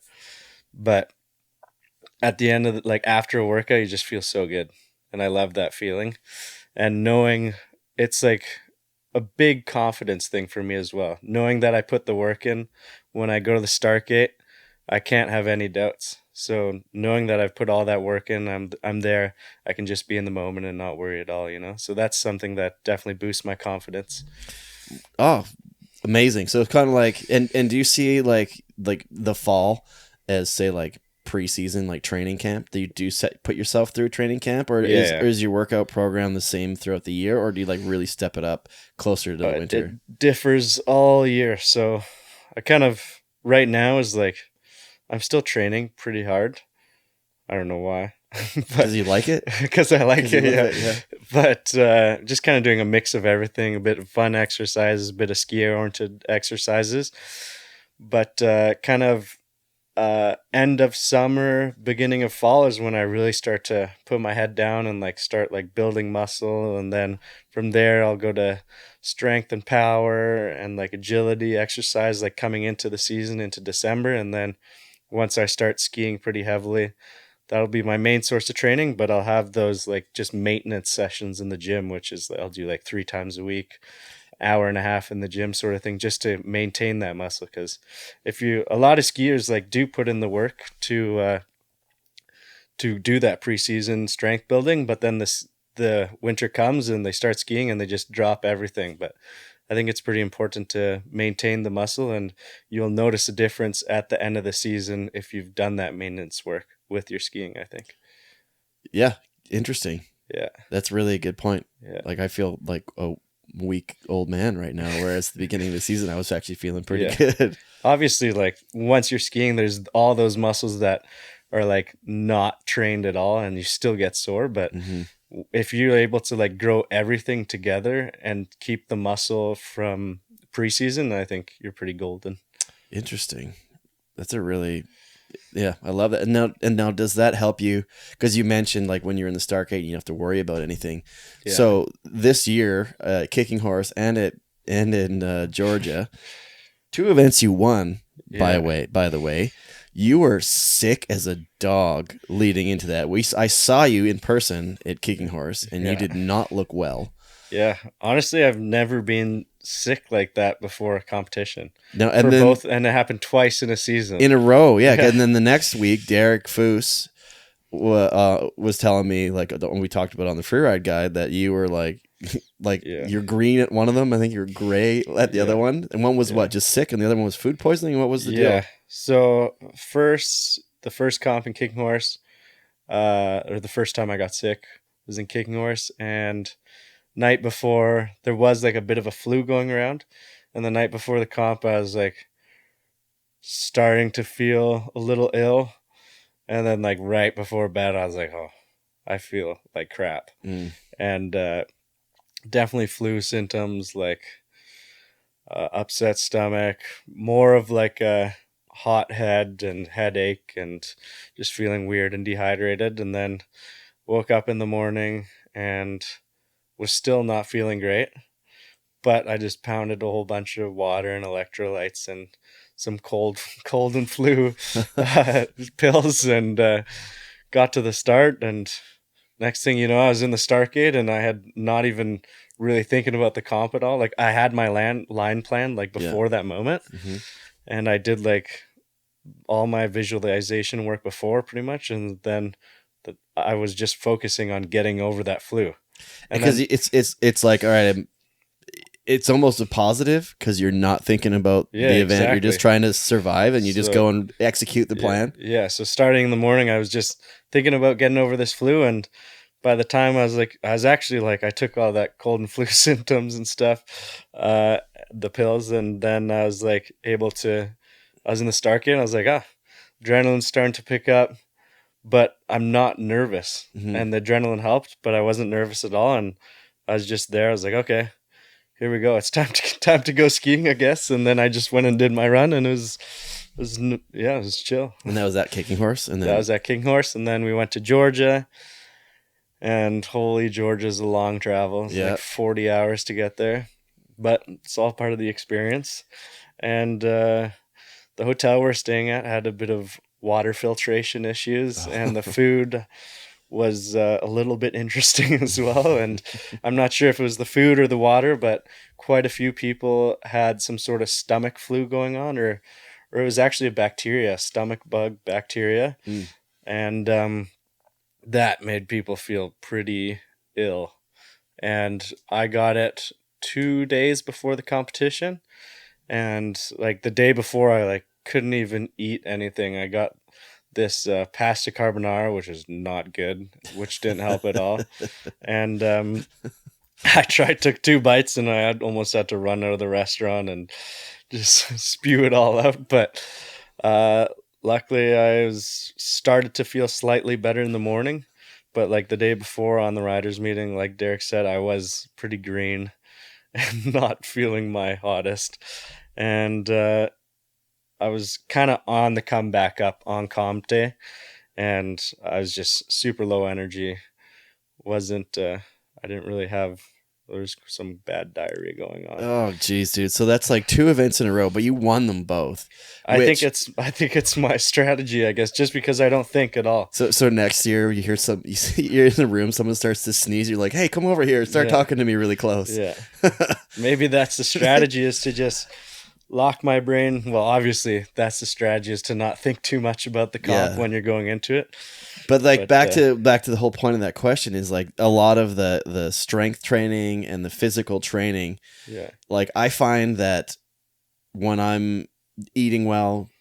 But at the end of like after a workout, you just feel so good. And I love that feeling. And knowing it's like a big confidence thing for me as well. Knowing that I put the work in when I go to the start gate, I can't have any doubts. So knowing that I've put all that work in, I'm there, I can just be in the moment and not worry at all, you know? So that's something that definitely boosts my confidence. Oh, amazing. So it's kind of like, and do you see like the fall as say like preseason, like training camp? Do you put yourself through training camp, or is your workout program the same throughout the year, or do you like really step it up closer to the winter? It differs all year. So I kind of right now is like, I'm still training pretty hard. I don't know why. Does you like it? Because I like it, yeah. But just kind of doing a mix of everything, a bit of fun exercises, a bit of ski-oriented exercises. But kind of end of summer, beginning of fall is when I really start to put my head down and like start like building muscle. And then from there, I'll go to strength and power and like agility exercise, like coming into the season into December. And then once I start skiing pretty heavily, that'll be my main source of training, but I'll have those like just maintenance sessions in the gym, which is I'll do like 3 times a week, hour and a half in the gym sort of thing, just to maintain that muscle. Because a lot of skiers like do put in the work to do that preseason strength building, but then the winter comes and they start skiing and they just drop everything. But I think it's pretty important to maintain the muscle, and you'll notice a difference at the end of the season if you've done that maintenance work with your skiing, I think. Yeah, interesting. Yeah. That's really a good point. Yeah. Like I feel like a weak old man right now, whereas at the beginning of the season I was actually feeling pretty good. Obviously, like once you're skiing, there's all those muscles that are like not trained at all and you still get sore, but if you're able to like grow everything together and keep the muscle from preseason, I think you're pretty golden. Interesting. That's a really, yeah, I love that. And now does that help you? Because you mentioned like when you're in the start gate, you don't have to worry about anything. Yeah. So this year, Kicking Horse and in Georgia, 2 events you won. By the way, you were sick as a dog leading into that. I saw you in person at Kicking Horse, and you did not look well. Yeah, honestly, I've never been sick like that before a competition. No, and then and it happened twice in a season in a row. Yeah, and then the next week, Derek Foose was telling me, like when we talked about on the Freeride Guide, that you were like you're green at one of them. I think you're gray at the other one, and one was what, just sick, and the other one was food poisoning. What was the deal? So the first comp in Kicking Horse, or the first time I got sick was in Kicking Horse, and night before there was like a bit of a flu going around, and the night before the comp I was like starting to feel a little ill, and then like right before bed I was like, oh, I feel like crap. And definitely flu symptoms, like upset stomach, more of like a hot head and headache and just feeling weird and dehydrated. And then woke up in the morning and was still not feeling great, but I just pounded a whole bunch of water and electrolytes and some cold and flu pills, and got to the start. And next thing you know, I was in the start gate, and I had not even really thinking about the comp at all. Like I had my line plan like before that moment, and I did like all my visualization work before pretty much, and then I was just focusing on getting over that flu. And because it's like, all right, it's almost a positive because you're not thinking about the event. Exactly. You're just trying to survive, and you just go and execute the plan. Yeah. So starting in the morning, I was just thinking about getting over this flu. And by the time I was actually like, I took all that cold and flu symptoms and stuff, the pills. And then I was like I was in the start gate, and I was like, adrenaline's starting to pick up, but I'm not nervous. And the adrenaline helped, but I wasn't nervous at all. And I was just there. I was like, okay, here we go. It's time to go skiing, I guess. And then I just went and did my run, and it was chill. And that was at Kicking Horse, and then That was at King Horse, and then we went to Georgia. And holy, Georgia's a long travel. It's like 40 hours to get there, but it's all part of the experience. And the hotel we're staying at had a bit of water filtration issues, and the food was a little bit interesting as well. And I'm not sure if it was the food or the water, but quite a few people had some sort of stomach flu going on, or it was actually a bacteria, stomach bug bacteria. And that made people feel pretty ill. And I got it 2 days before the competition. And like the day before, I like couldn't even eat anything. I got this pasta carbonara, which is not good, which didn't help at all. And I took 2 bites, and I almost had to run out of the restaurant and just spew it all out. But luckily, I started to feel slightly better in the morning. But like the day before on the riders meeting, like Derek said, I was pretty green and not feeling my hottest. And I was kind of on the comeback up on comp day, and I was just super low energy. I didn't really have, there was some bad diarrhea going on. Oh geez, dude. So that's like 2 events in a row, but you won them both. I think it's my strategy, I guess, just because I don't think at all. So next year you hear you're in the room, someone starts to sneeze, you're like, hey, come over here, start talking to me really close. Yeah. Maybe that's the strategy, is to just lock my brain. Well, obviously that's the strategy, is to not think too much about the comp when you're going into it. But like back to the whole point of that question is like a lot of the strength training and the physical training. Yeah. Like I find that when I'm eating well,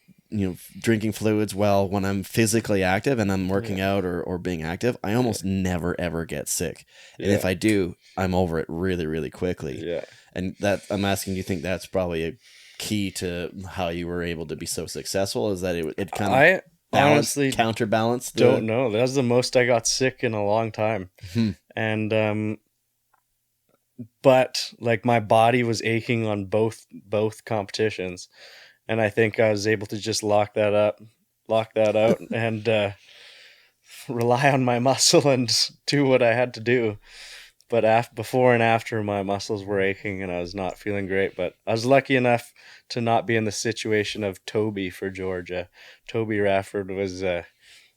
drinking fluids well, when I'm physically active and I'm working out or being active, I almost never ever get sick. And if I do, I'm over it really, really quickly. Yeah. And that I'm asking, do you think that's probably a key to how you were able to be so successful? Is that it kind of honestly counterbalance? Don't know. That was the most I got sick in a long time. And but like my body was aching on both competitions, and I think I was able to just lock that out and rely on my muscle and do what I had to do. But before and after, my muscles were aching and I was not feeling great. But I was lucky enough to not be in the situation of Toby for Georgia. Toby Rafford was,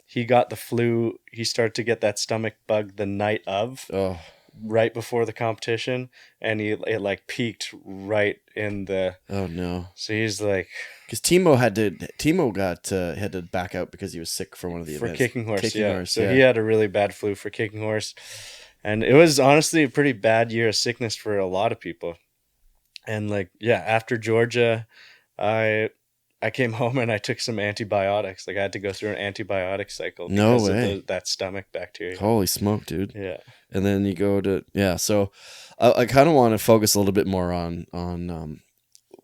he got the flu. He started to get that stomach bug the night of, right before the competition. And it like peaked right in the... Oh, no. So he's like... Because Timo had to back out because he was sick for one of the events. For Kicking Horse, So he had a really bad flu for Kicking Horse. And it was honestly a pretty bad year of sickness for a lot of people. And like, after Georgia, I came home and I took some antibiotics. Like I had to go through an antibiotic cycle because of that stomach bacteria. Holy smoke, dude. Yeah. And then you go to, so I kind of want to focus a little bit more on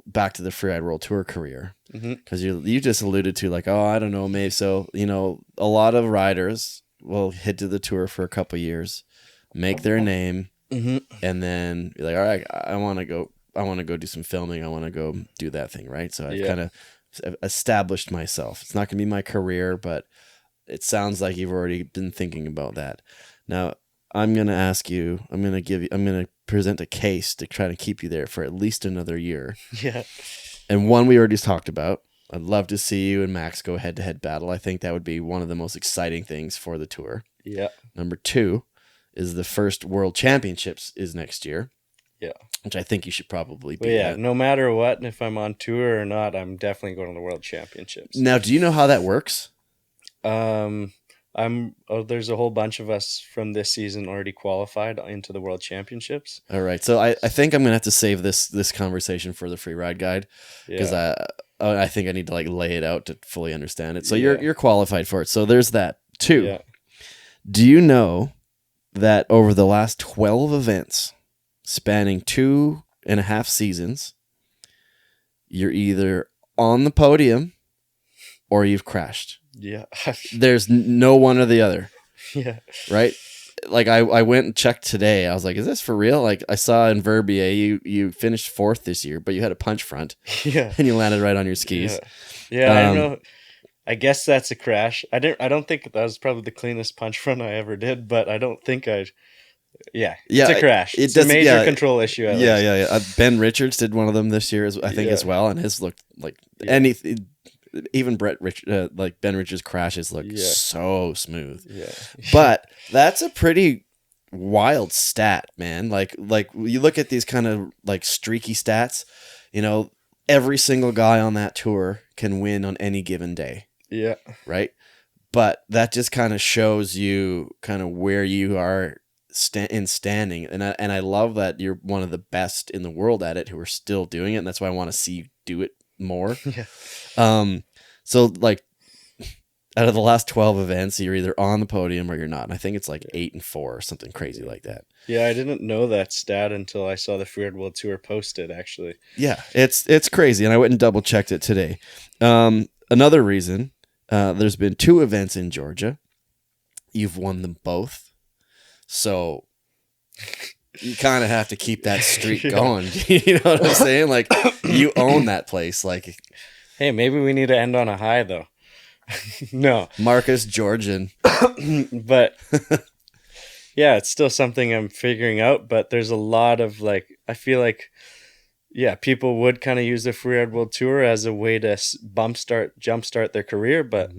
back to the Freeride World Tour career. Because you just alluded to like, I don't know, maybe. So, a lot of riders will head to the tour for a couple years, make their name, and then be like, all right, I want to go do some filming. I want to go do that thing, right? So I've kind of established myself. It's not going to be my career, but it sounds like you've already been thinking about that. Now, I'm going to ask you, I'm going to present a case to try to keep you there for at least another year. Yeah. And one we already talked about. I'd love to see you and Max go head-to-head battle. I think that would be one of the most exciting things for the tour. Yeah. Number 2 is the first World Championships is next year. Yeah. Which I think you should probably be at. No matter what, if I'm on tour or not, I'm definitely going to the World Championships. Now, do you know how that works? There's a whole bunch of us from this season already qualified into the World Championships. All right. So I think I'm going to have to save this conversation for the Freeride Guide because I think I need to like lay it out to fully understand it. So you're qualified for it. So there's that. 2. Do you know that over the last 12 events spanning 2.5 seasons, you're either on the podium or you've crashed? Yeah. There's no one or the other. Yeah. Right? like I went and checked today. I was like, is this for real? Like I saw in Verbier, you finished 4th this year, but you had a punch front. Yeah. And you landed right on your skis. Yeah, I don't know. I guess that's a crash. I don't think that was probably the cleanest punch front I ever did, but I don't think it's a crash. It's a major control issue. Yeah. Ben Richards did one of them this year, I think, as well, and his looked like anything. Even Ben Richards' crashes look so smooth. Yeah. But that's a pretty wild stat, man. Like you look at these kind of like streaky stats, you know, every single guy on that tour can win on any given day. Yeah. Right? But that just kind of shows you kind of where you are standing. And I love that you're one of the best in the world at it who are still doing it, and that's why I want to see you do it more. Yeah. So like out of the last 12 events, you're either on the podium or you're not. And I think it's like 8 and 4 or something crazy like that. Yeah, I didn't know that stat until I saw the Freeride World Tour posted, actually. Yeah, it's crazy. And I went and double checked it today. Another reason, there's been 2 events in Georgia. You've won them both. So you kind of have to keep that streak going. You know what I'm saying? Like you own that place. Like, hey, maybe we need to end on a high though. No, Marcus Georgian. But yeah, it's still something I'm figuring out. But there's a lot of like, I feel like, yeah, people would kind of use the Freeride World Tour as a way to jumpstart their career. But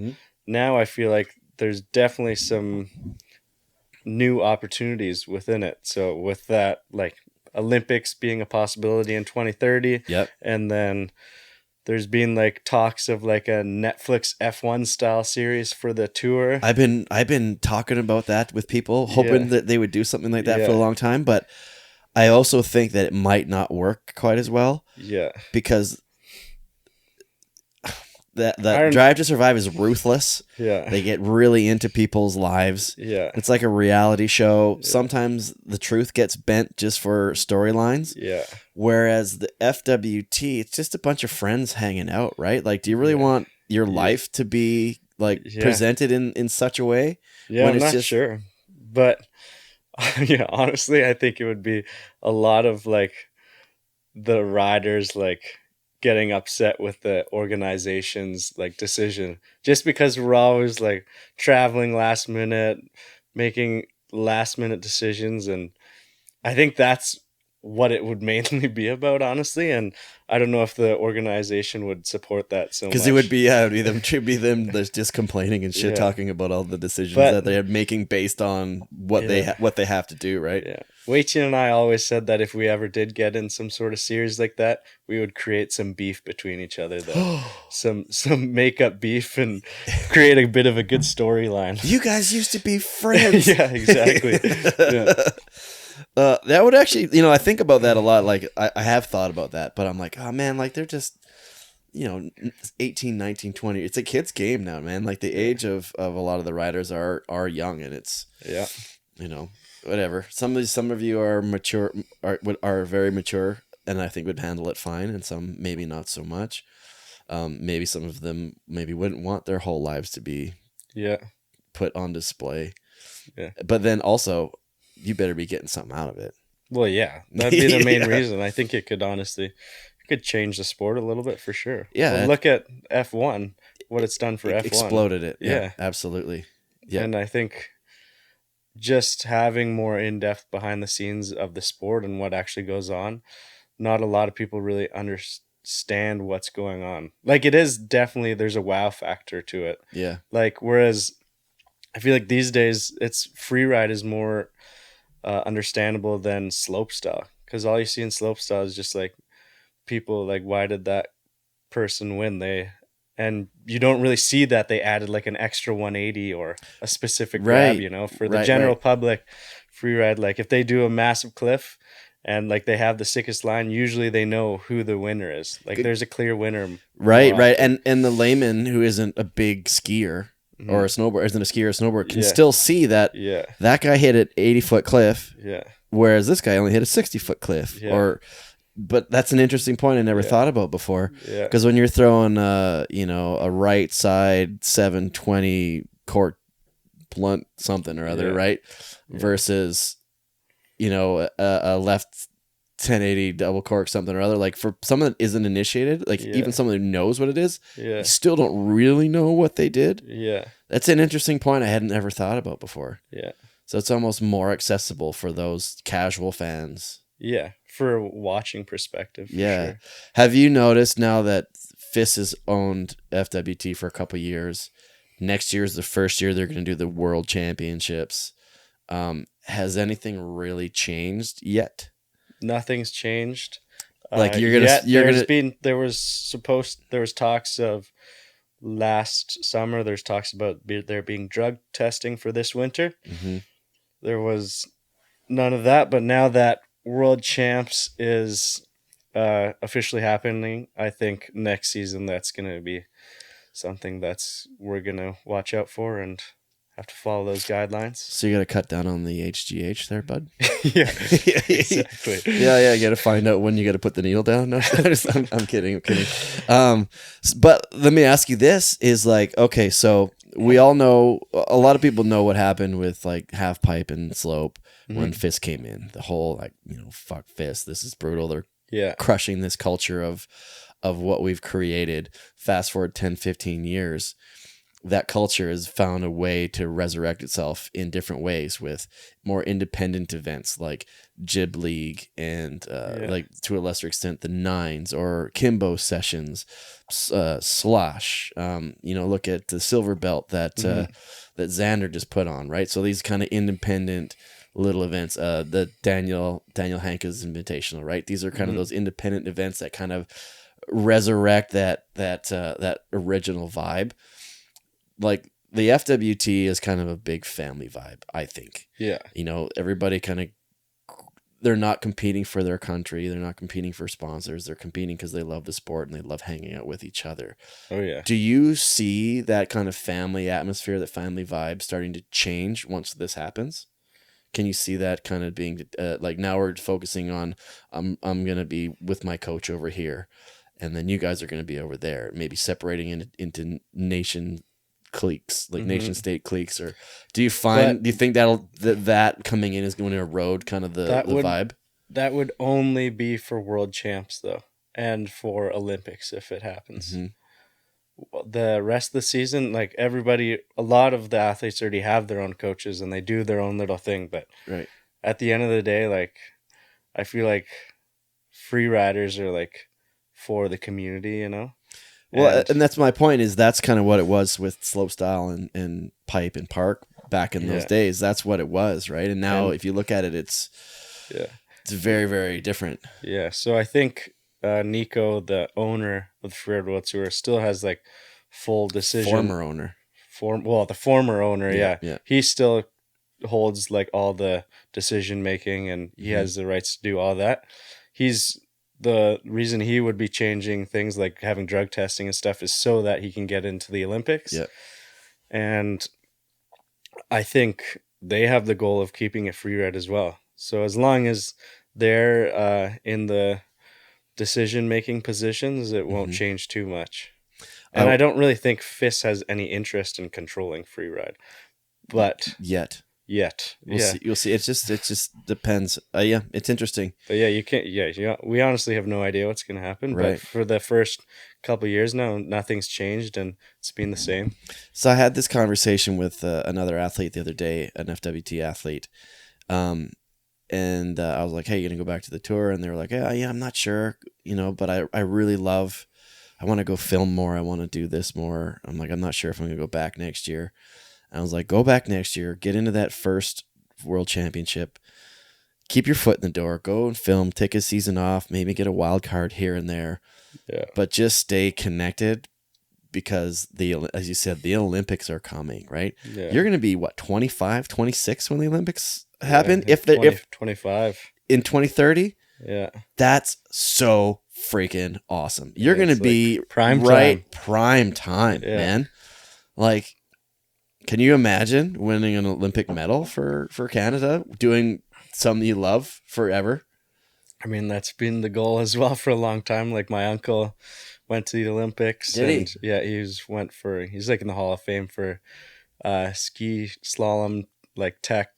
now I feel like there's definitely some new opportunities within it. So with that, like Olympics being a possibility in 2030. Yep. And then there's been like talks of like a Netflix F1 style series for the tour. I've been talking about that with people, hoping that they would do something like that for a long time, but I also think that it might not work quite as well. Yeah. Because that Drive to Survive is ruthless. Yeah. They get really into people's lives. Yeah. It's like a reality show. Yeah. Sometimes the truth gets bent just for storylines. Yeah. Whereas the FWT, it's just a bunch of friends hanging out, right? Like, do you really want your life to be like presented in such a way? Yeah, I'm not sure. But yeah, honestly, I think it would be a lot of like the riders like getting upset with the organization's like decision, just because we're always like traveling last minute, making last minute decisions. And I think that's what it would mainly be about, honestly. And I don't know if the organization would support that so much. Because it would be them that's just complaining and shit, talking about all the decisions that they're making based on what they have to do, right? Yeah. Wei-Chin and I always said that if we ever did get in some sort of series like that, we would create some beef between each other, though. some make-up beef and create a bit of a good storyline. You guys used to be friends. Yeah, exactly. Yeah. That would actually, I think about that a lot. Like I have thought about that, but I'm like, oh man, like they're just, 18, 19, 20. It's a kid's game now, man. Like the age of a lot of the riders are young, and it's, whatever. Some of you are mature, are very mature, and I think would handle it fine, and some maybe not so much. Maybe some of them maybe wouldn't want their whole lives to be put on display. Yeah. But then also, you better be getting something out of it. Well, yeah, that'd be the main reason. I think it could change the sport a little bit for sure. Yeah. Well, look at F1, what it's done for F1. Exploded it. Yeah, absolutely. Yeah. And I think just having more in-depth behind the scenes of the sport and what actually goes on, not a lot of people really understand what's going on. Like it is definitely, there's a wow factor to it. Yeah. Like, whereas I feel like these days it's freeride is more understandable than slopestyle, because all you see in slopestyle is just like people like, why did that person win? And you don't really see that they added like an extra 180 or a specific grab, for the general public freeride. Like if they do a massive cliff and like they have the sickest line, usually they know who the winner is. Like there's a clear winner. Right. And the layman who isn't a big skier or a snowboard, isn't a skier or snowboard, can still see that that guy hit an 80-foot cliff, whereas this guy only hit a 60-foot cliff. But that's an interesting point I never thought about before. Because when you're throwing a right side 720 cork blunt something or other, Yeah. right? Yeah. Versus, a left 1080 double cork something or other. Like for someone that isn't initiated, like Yeah. even someone who knows what it is, Yeah. you still don't really know what they did. Yeah. That's an interesting point I hadn't ever thought about before. Yeah. So it's almost more accessible for those casual fans. Yeah. For a watching perspective. For Yeah. Sure. Have you noticed now that FIS has owned FWT for a couple years? Next year is the first year they're going to do the World Championships. Has anything really changed yet? Nothing's changed. Like there was talks of last summer. There's talks about there being drug testing for this winter. Mm-hmm. There was none of that, but now that World Champs is officially happening, I think next season that's going to be something we're going to watch out for and have to follow those guidelines. So you got to cut down on the HGH there, bud. Yeah, exactly. Yeah. You got to find out when you got to put the needle down. No, I'm kidding. But let me ask you this: is like, okay, so we all know, a lot of people know what happened with like Half Pipe and Slope when FIS came in. The whole like, fuck FIS. This is brutal. They're crushing this culture of what we've created. Fast forward 10, 15 years. That culture has found a way to resurrect itself in different ways with more independent events like Jib League and like to a lesser extent the Nines or Kimbo sessions, Slosh. Look at the Silver Belt that Xander just put on, right? So these kind of independent little events, the Daniel Hanka's Invitational, right? These are kind of those independent events that kind of resurrect that original vibe. Like the FWT is kind of a big family vibe, I think. Yeah. Everybody they're not competing for their country. They're not competing for sponsors. They're competing because they love the sport and they love hanging out with each other. Oh, yeah. Do you see that kind of family atmosphere, that family vibe starting to change once this happens? Can you see that kind of being like now we're focusing on I'm going to be with my coach over here and then you guys are going to be over there, maybe separating into nation cliques, like nation state cliques, or do you think that coming in is going to erode kind of the vibe? That would only be for World Champs though, and for Olympics if it happens. The rest of the season, like a lot of the athletes already have their own coaches and they do their own little thing, but right at the end of the day, like I feel like free riders are like for the community, Well, and that's my point, is that's kind of what it was with Slopestyle and Pipe and Park back in those days. That's what it was, right? And now if you look at it, it's very, very different. Yeah, so I think Nico, the owner of the Freeride World Tour, still has like full decision. Former owner. The former owner, yeah. He still holds like all the decision making and he has the rights to do all that. The reason he would be changing things like having drug testing and stuff is so that he can get into the Olympics. Yeah. And I think they have the goal of keeping it freeride as well. So as long as they're in the decision-making positions, it won't change too much. And I don't really think FIS has any interest in controlling freeride. But yet. We'll see. You'll see. It just depends. It's interesting. But you can't. We honestly have no idea what's going to happen. Right. But for the first couple of years now, nothing's changed and it's been the same. So I had this conversation with another athlete the other day, an FWT athlete, and I was like, "Hey, you gonna go back to the tour?" And they were like, "Yeah, I'm not sure, but I really love. I want to go film more. I want to do this more." I'm like, "I'm not sure if I'm gonna go back next year." I was like, go back next year, get into that first World Championship, keep your foot in the door, go and film, take a season off, maybe get a wild card here and there, but just stay connected because as you said, the Olympics are coming, right? Yeah. You're going to be 25, 26 when the Olympics happen? If 25 in 2030? Yeah. That's so freaking awesome. You're going to be prime time, man. Like, can you imagine winning an Olympic medal for Canada, doing something you love forever? I mean, that's been the goal as well for a long time. Like my uncle went to the Olympics. Did he? Yeah, he's like in the Hall of Fame for ski slalom, like tech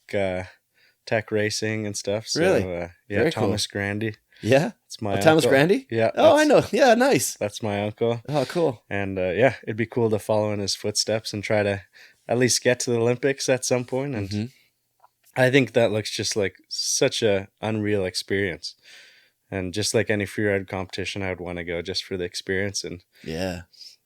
racing and stuff. So, Really? yeah, Very Thomas Grandy. Yeah. It's my Oh, Thomas uncle. Grandy? Yeah. Oh, I know. Yeah, nice. That's my uncle. Oh, cool. And yeah, it'd be cool to follow in his footsteps and try to at least get to the Olympics at some point. And I think that looks just like such a unreal experience. And just like any freeride competition, I would want to go just for the experience and Yeah.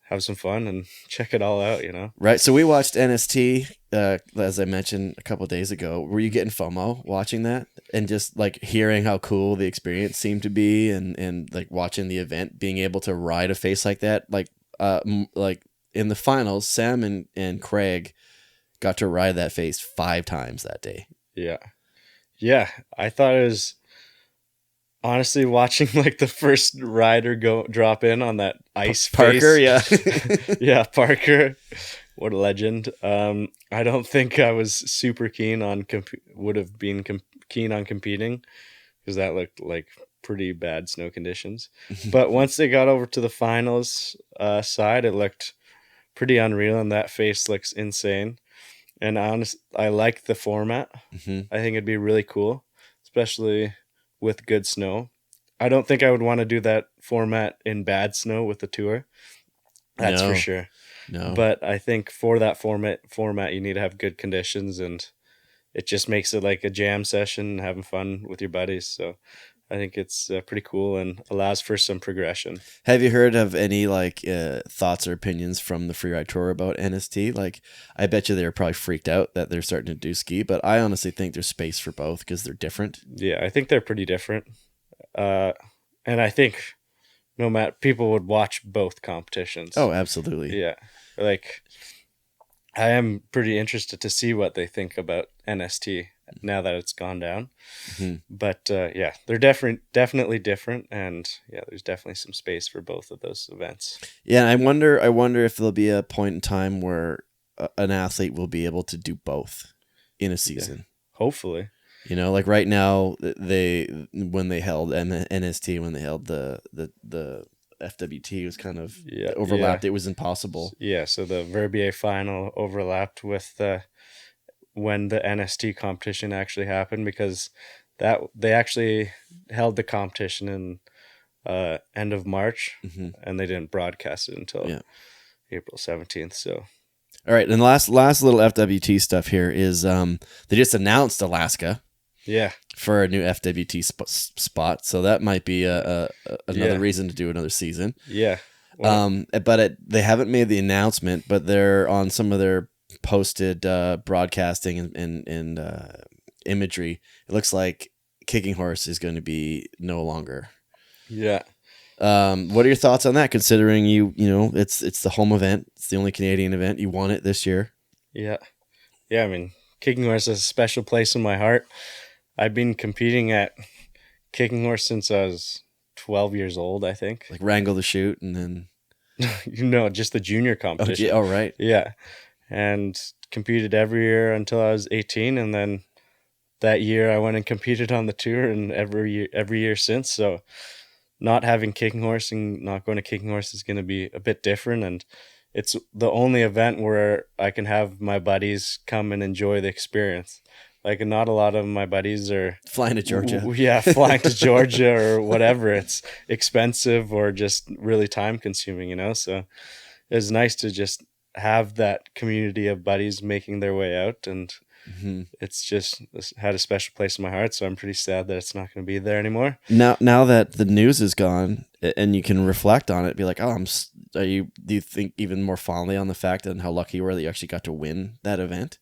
have some fun and check it all out, you know? Right. So we watched NST, as I mentioned a couple of days ago. Were you getting FOMO watching that and just like hearing how cool the experience seemed to be and like watching the event, being able to ride a face like that? Like in the finals, Sam and Craig got to ride that face 5 times that day. Yeah. Yeah. I thought it was honestly watching like the first rider drop in on that ice Parker, face. yeah. Yeah, Parker. What a legend. I don't think I was super keen on keen on competing because that looked like pretty bad snow conditions. But once they got over to the finals side, it looked pretty unreal, and that face looks insane. And I like the format. I think it'd be really cool, especially with good snow. I don't think I would want to do that format in bad snow with the tour. That's for sure. No. But I think for that format, you need to have good conditions, and it just makes it like a jam session, having fun with your buddies. So I think it's pretty cool and allows for some progression. Have you heard of any like thoughts or opinions from the Freeride Tour about NST? Like, I bet you they're probably freaked out that they're starting to do ski, but I honestly think there's space for both because they're different. Yeah, I think they're pretty different. And I think no matter, people would watch both competitions. Oh, absolutely. Yeah. Like, I am pretty interested to see what they think about NST now that it's gone down. But yeah, they're definitely different, and yeah, there's definitely some space for both of those events. Yeah, I wonder if there'll be a point in time where an athlete will be able to do both in a season. Yeah, hopefully. You know, like right now, when they held NST, when they held the FWT, was kind of overlapped. Yeah. It was impossible. Yeah, so the Verbier final overlapped with when the NST competition actually happened, because that they actually held the competition in end of March, and they didn't broadcast it until April 17th. So, all right, and last little FWT stuff here is they just announced Alaska. Yeah, for a new FWT spot, so that might be another reason to do another season. Yeah, well, but they haven't made the announcement, but they're on some of their posted broadcasting and imagery. It looks like Kicking Horse is going to be no longer. Yeah. What are your thoughts on that? Considering you know it's the home event, it's the only Canadian event. You won it this year. Yeah. I mean, Kicking Horse has a special place in my heart. I've been competing at Kicking Horse since I was 12 years old, I think. Like Wrangle the Chute and then... just the junior competition. Oh, right. Yeah. And competed every year until I was 18. And then that year I went and competed on the tour, and every year since. So not having Kicking Horse and not going to Kicking Horse is going to be a bit different. And it's the only event where I can have my buddies come and enjoy the experience. Like, not a lot of my buddies are flying to Georgia. Flying to Georgia or whatever. It's expensive or just really time consuming, you know? So it's nice to just have that community of buddies making their way out. And it's had a special place in my heart. So I'm pretty sad that it's not going to be there anymore. Now that the news is gone and you can reflect on it, be like, do you think even more fondly on the fact and how lucky you were that you actually got to win that event?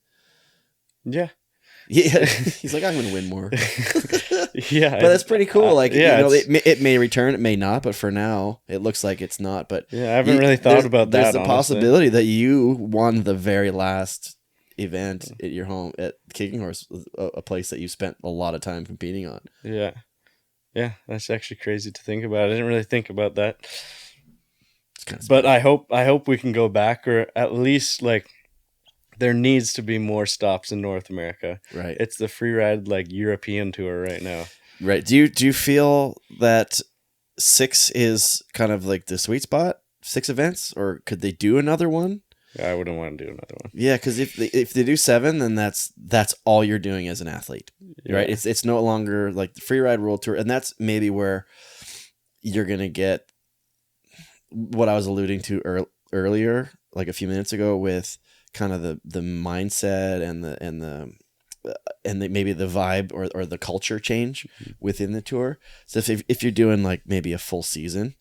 Yeah. Yeah, he's like, I'm going to win more. Yeah, but that's pretty cool. Like, yeah, you know, it may return, it may not, but for now, it looks like it's not. But yeah, I haven't really thought about that. There's the possibility that you won the very last event at your home at Kicking Horse, a place that you spent a lot of time competing on. Yeah, that's actually crazy to think about. I didn't really think about that. It's kind of but I hope we can go back, or at least like. There needs to be more stops in North America. Right. It's the Freeride like European tour right now. Right. Do you feel that 6 is kind of like the sweet spot? 6 events, or could they do another one? I wouldn't want to do another one. Yeah, because if they do 7, then that's all you're doing as an athlete, right? It's no longer like the Freeride World Tour, and that's maybe where you're gonna get what I was alluding to earlier, like a few minutes ago, with kind of the mindset and maybe the vibe or the culture change within the tour. So if you're doing like maybe a full season,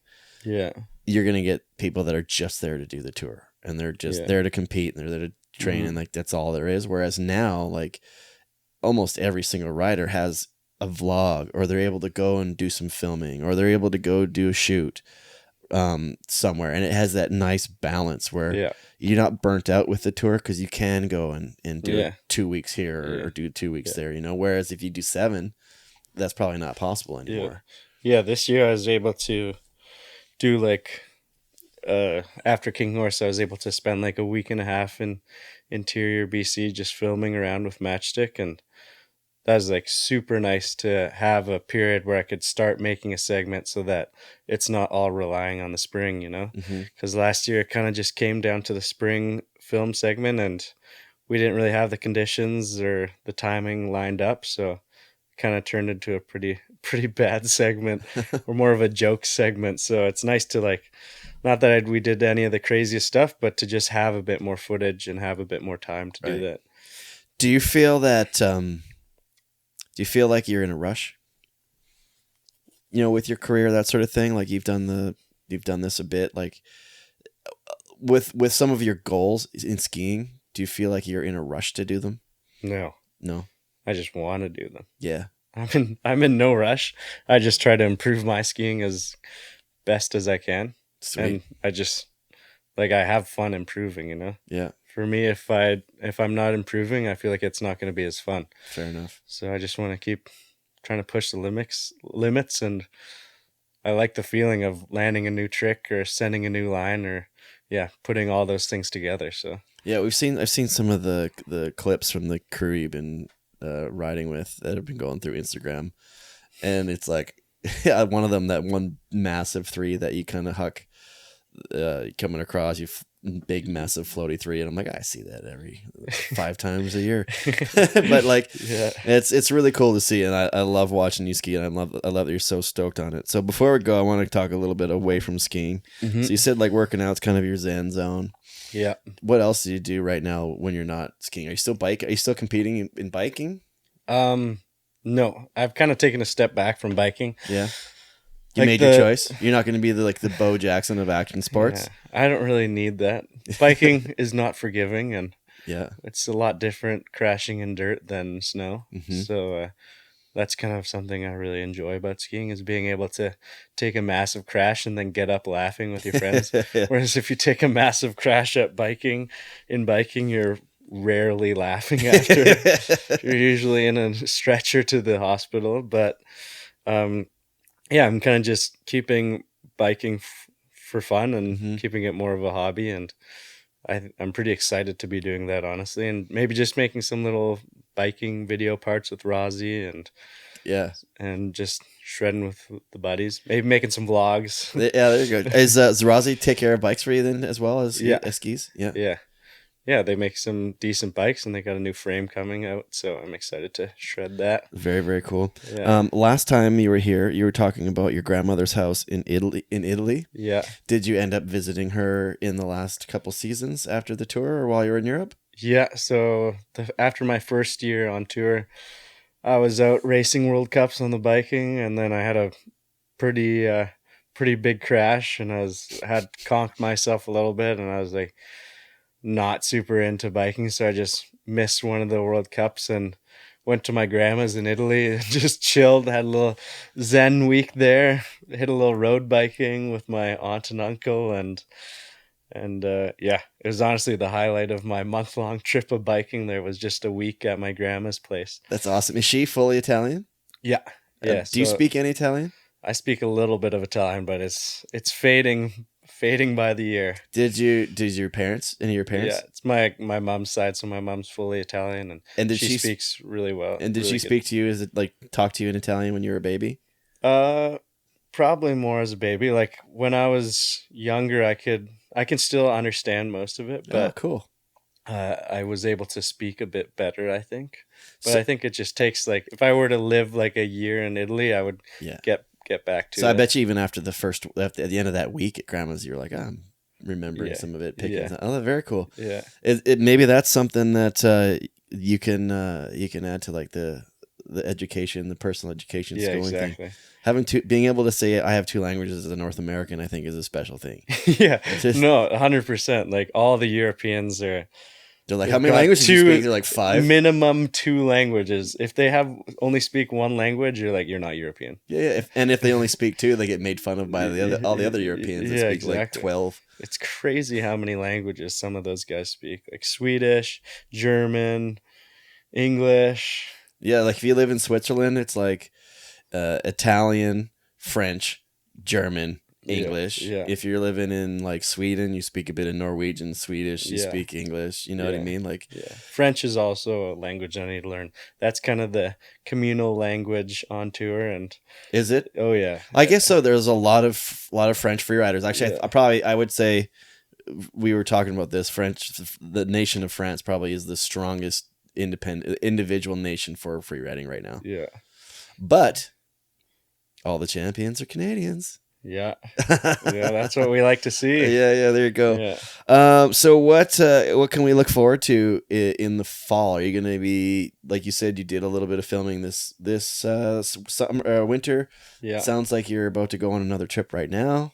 you're gonna get people that are just there to do the tour, and they're just there to compete, and they're there to train, and like that's all there is. Whereas now, like almost every single rider has a vlog, or they're able to go and do some filming, or they're able to go do a shoot somewhere, and it has that nice balance where you're not burnt out with the tour, because you can go and do it 2 weeks here or do 2 weeks there, whereas if you do 7, that's probably not possible anymore. This year I was able to do like after King Horse, I was able to spend like a week and a half in interior BC just filming around with Matchstick, and that was like super nice to have a period where I could start making a segment so that it's not all relying on the spring, because last year it kind of just came down to the spring film segment, and we didn't really have the conditions or the timing lined up, so it kind of turned into a pretty bad segment or more of a joke segment. So it's nice to like, not that we did any of the craziest stuff, but to just have a bit more footage and have a bit more time to do that. Do you feel that do you feel like you're in a rush? With your career, that sort of thing. Like you've done this a bit. Like with some of your goals in skiing, do you feel like you're in a rush to do them? No. I just want to do them. Yeah. I'm in no rush. I just try to improve my skiing as best as I can. Sweet. And I just I have fun improving, Yeah. For me, if I'm not improving, I feel like it's not going to be as fun. Fair enough. So I just want to keep trying to push the limits, and I like the feeling of landing a new trick or sending a new line or putting all those things together. So I've seen some of the clips from the crew you've been riding with that have been going through Instagram, and it's like one of them, that one massive 3 that you kind of huck coming across, big massive floaty 3, and I'm like, I see that every 5 times a year. But like it's really cool to see, and I love watching you ski, and I love that you're so stoked on it. So before we go, I want to talk a little bit away from skiing. So you said like working out's kind of your zen zone. Yeah. What else do you do right now when you're not skiing? Are you still competing in biking? No, I've kind of taken a step back from biking. Yeah. You made your choice. You're not going to be the Bo Jackson of action sports. Yeah, I don't really need that. Biking is not forgiving, and it's a lot different crashing in dirt than snow. So that's kind of something I really enjoy about skiing, is being able to take a massive crash and then get up laughing with your friends. Whereas if you take a massive crash in biking, you're rarely laughing after. You're usually in a stretcher to the hospital, but I'm kind of just keeping biking for fun and keeping it more of a hobby, and I'm pretty excited to be doing that, honestly, and maybe just making some little biking video parts with Rozzy and just shredding with the buddies, maybe making some vlogs. Yeah, there you go. Does Rozzy take care of bikes for you then as well as skis? Yeah, they make some decent bikes, and they got a new frame coming out, so I'm excited to shred that. Very, very cool. Yeah. Last time you were here, you were talking about your grandmother's house in Italy. Yeah. Did you end up visiting her in the last couple seasons after the tour, or while you were in Europe? Yeah, so after my first year on tour, I was out racing World Cups on the biking, and then I had a pretty big crash, and had conked myself a little bit, and I was like, not super into biking, so I just missed one of the World Cups and went to my grandma's in Italy and just chilled, had a little zen week there, hit a little road biking with my aunt and uncle, and it was honestly the highlight of my month-long trip of biking. There was just a week at my grandma's place. That's awesome. Is she fully Italian? Yeah. Do you speak any Italian? I speak a little bit of Italian, but it's fading by the year. Did any of your parents? Yeah, it's my mom's side, so my mom's fully Italian, and did she speaks really well. And did she speak to you? Is it like talk to you in Italian when you were a baby? Probably more as a baby. Like when I was younger, I can still understand most of it, but cool. I was able to speak a bit better, I think. But So- I think it just takes like, if I were to live like a year in Italy, I would get back to So it. I bet you even after at the end of that week at grandma's, you're like, I'm remembering some of it. Oh, very cool. Yeah. It maybe that's something that you can add to like the education, the personal education schooling thing. Being able to say I have 2 languages as a North American, I think is a special thing. Yeah. No, 100%. Like all the Europeans they're like, how many languages do you speak? They're like 5. Minimum 2 languages. If they only speak 1 language, you're like, you're not European. Yeah. If they only speak 2, they get made fun of by all the other Europeans that speak like 12. It's crazy how many languages some of those guys speak. Like Swedish, German, English. Yeah, like if you live in Switzerland, it's like Italian, French, German, English. Yeah. If you're living in like Sweden, you speak a bit of Norwegian, Swedish, you speak English, you know what I mean? Like French is also a language I need to learn. That's kind of the communal language on tour. And is it? Oh yeah. I guess so. There's a lot of French freeriders. Actually, I would say we were talking about this. The nation of France probably is the strongest individual nation for freeriding right now. Yeah. But all the champions are Canadians. Yeah. Yeah, that's what we like to see. Yeah, there you go. Yeah. So what can we look forward to in the fall? Are you going to be, like you said, you did a little bit of filming this summer, winter? Yeah. Sounds like you're about to go on another trip right now.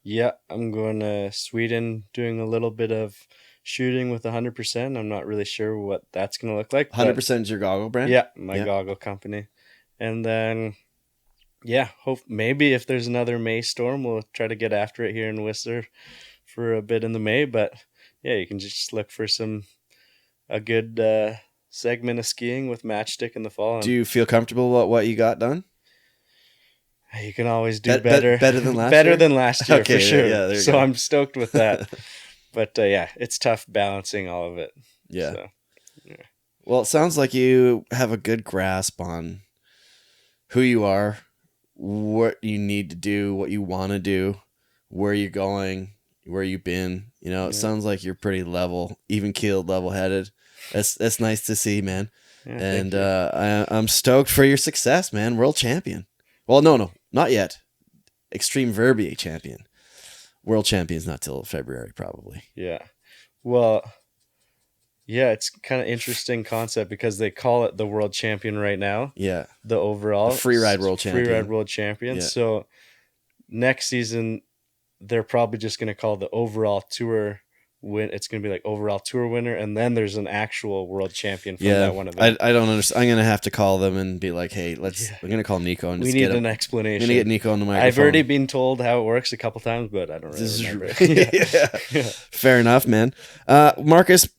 Yeah, I'm going to Sweden, doing a little bit of shooting with 100%. I'm not really sure what that's going to look like. 100% is your goggle brand? Yeah, my goggle company. And then, hope maybe if there's another May storm, we'll try to get after it here in Whistler for a bit in the May. But yeah, you can just look for a good segment of skiing with Matchstick in the fall. Do you feel comfortable about what you got done? You can always do better. Better than last year? Better than last year, okay, for sure. Yeah, there you so go. I'm stoked with that. But it's tough balancing all of it. Yeah. So, Well, it sounds like you have a good grasp on who you are, what you need to do, what you want to do, where you're going, where you've been. You know, it sounds like you're pretty even-keeled, level-headed. That's nice to see, man. Yeah, and I'm stoked for your success, man. World champion. Well, no, not yet. Extreme Verbier champion. World champion's not till February, probably. Yeah. Well, yeah, it's kind of interesting concept because they call it the world champion right now. Yeah. The overall. The Freeride World Champion. Freeride World Champion. Yeah. So next season, they're probably just going to call the overall tour win. It's going to be like overall tour winner. And then there's an actual world champion from that one event. I don't understand. I'm going to have to call them and be like, hey, we're going to call Nico. And we just need get an explanation. I'm going to get Nico on the microphone. I've already been told how it works a couple times, but I don't really remember. Yeah. Fair enough, man. Marcus,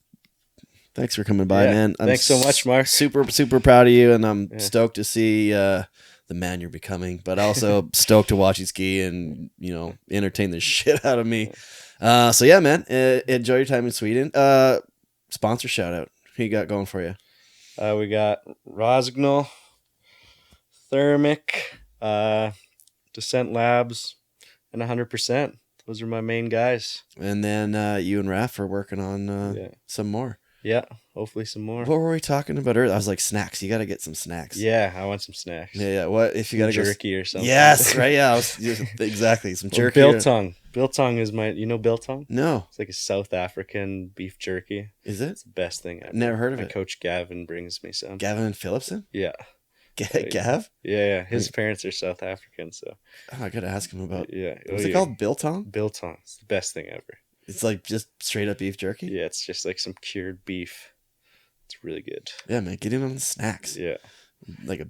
thanks for coming by, man. Thanks so much, Mark. Super, super proud of you, and I'm stoked to see the man you're becoming, but also stoked to watch you ski and, entertain the shit out of me. So yeah, man, enjoy your time in Sweden. Sponsor shout out. Who you got going for you? We got Rosignol, Thermic, Descent Labs, and 100%. Those are my main guys. And then you and Raph are working on some more. Yeah, hopefully some more. What were we talking about earlier? I was like, snacks. You got to get some snacks. Yeah, I want some snacks. Yeah. What if you got to jerky or something? Yes, right. Yeah, exactly. Some jerky. Biltong. Biltong is biltong? No. It's like a South African beef jerky. Is it? It's the best thing ever. Never heard of My it. coach Gavin brings me some. Gavin Phillipson? Yeah. Gav? Yeah. His parents are South African, so. Oh, I gotta ask him about. Yeah. What's it called? Biltong? Biltong. It's the best thing ever. It's like just straight up beef jerky. Yeah, it's just like some cured beef. It's really good. Yeah, man, get in on the snacks. Yeah. Like a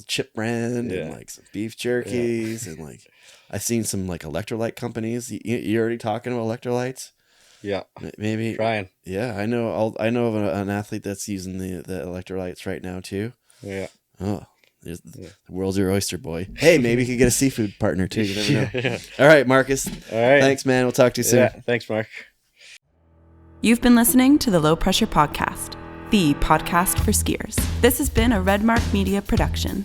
chip brand and like some beef jerkies and like I've seen some like electrolyte companies. You already talking about electrolytes? Yeah. Maybe trying. Yeah, I know of an athlete that's using the electrolytes right now too. Yeah. Oh, the world's your oyster, boy. Hey, maybe you could get a seafood partner too. You never know. Yeah. All right, Marcus. All right. Thanks, man. We'll talk to you soon. Yeah. Thanks, Mark. You've been listening to the Low Pressure Podcast, the podcast for skiers. This has been a Redmark Media production.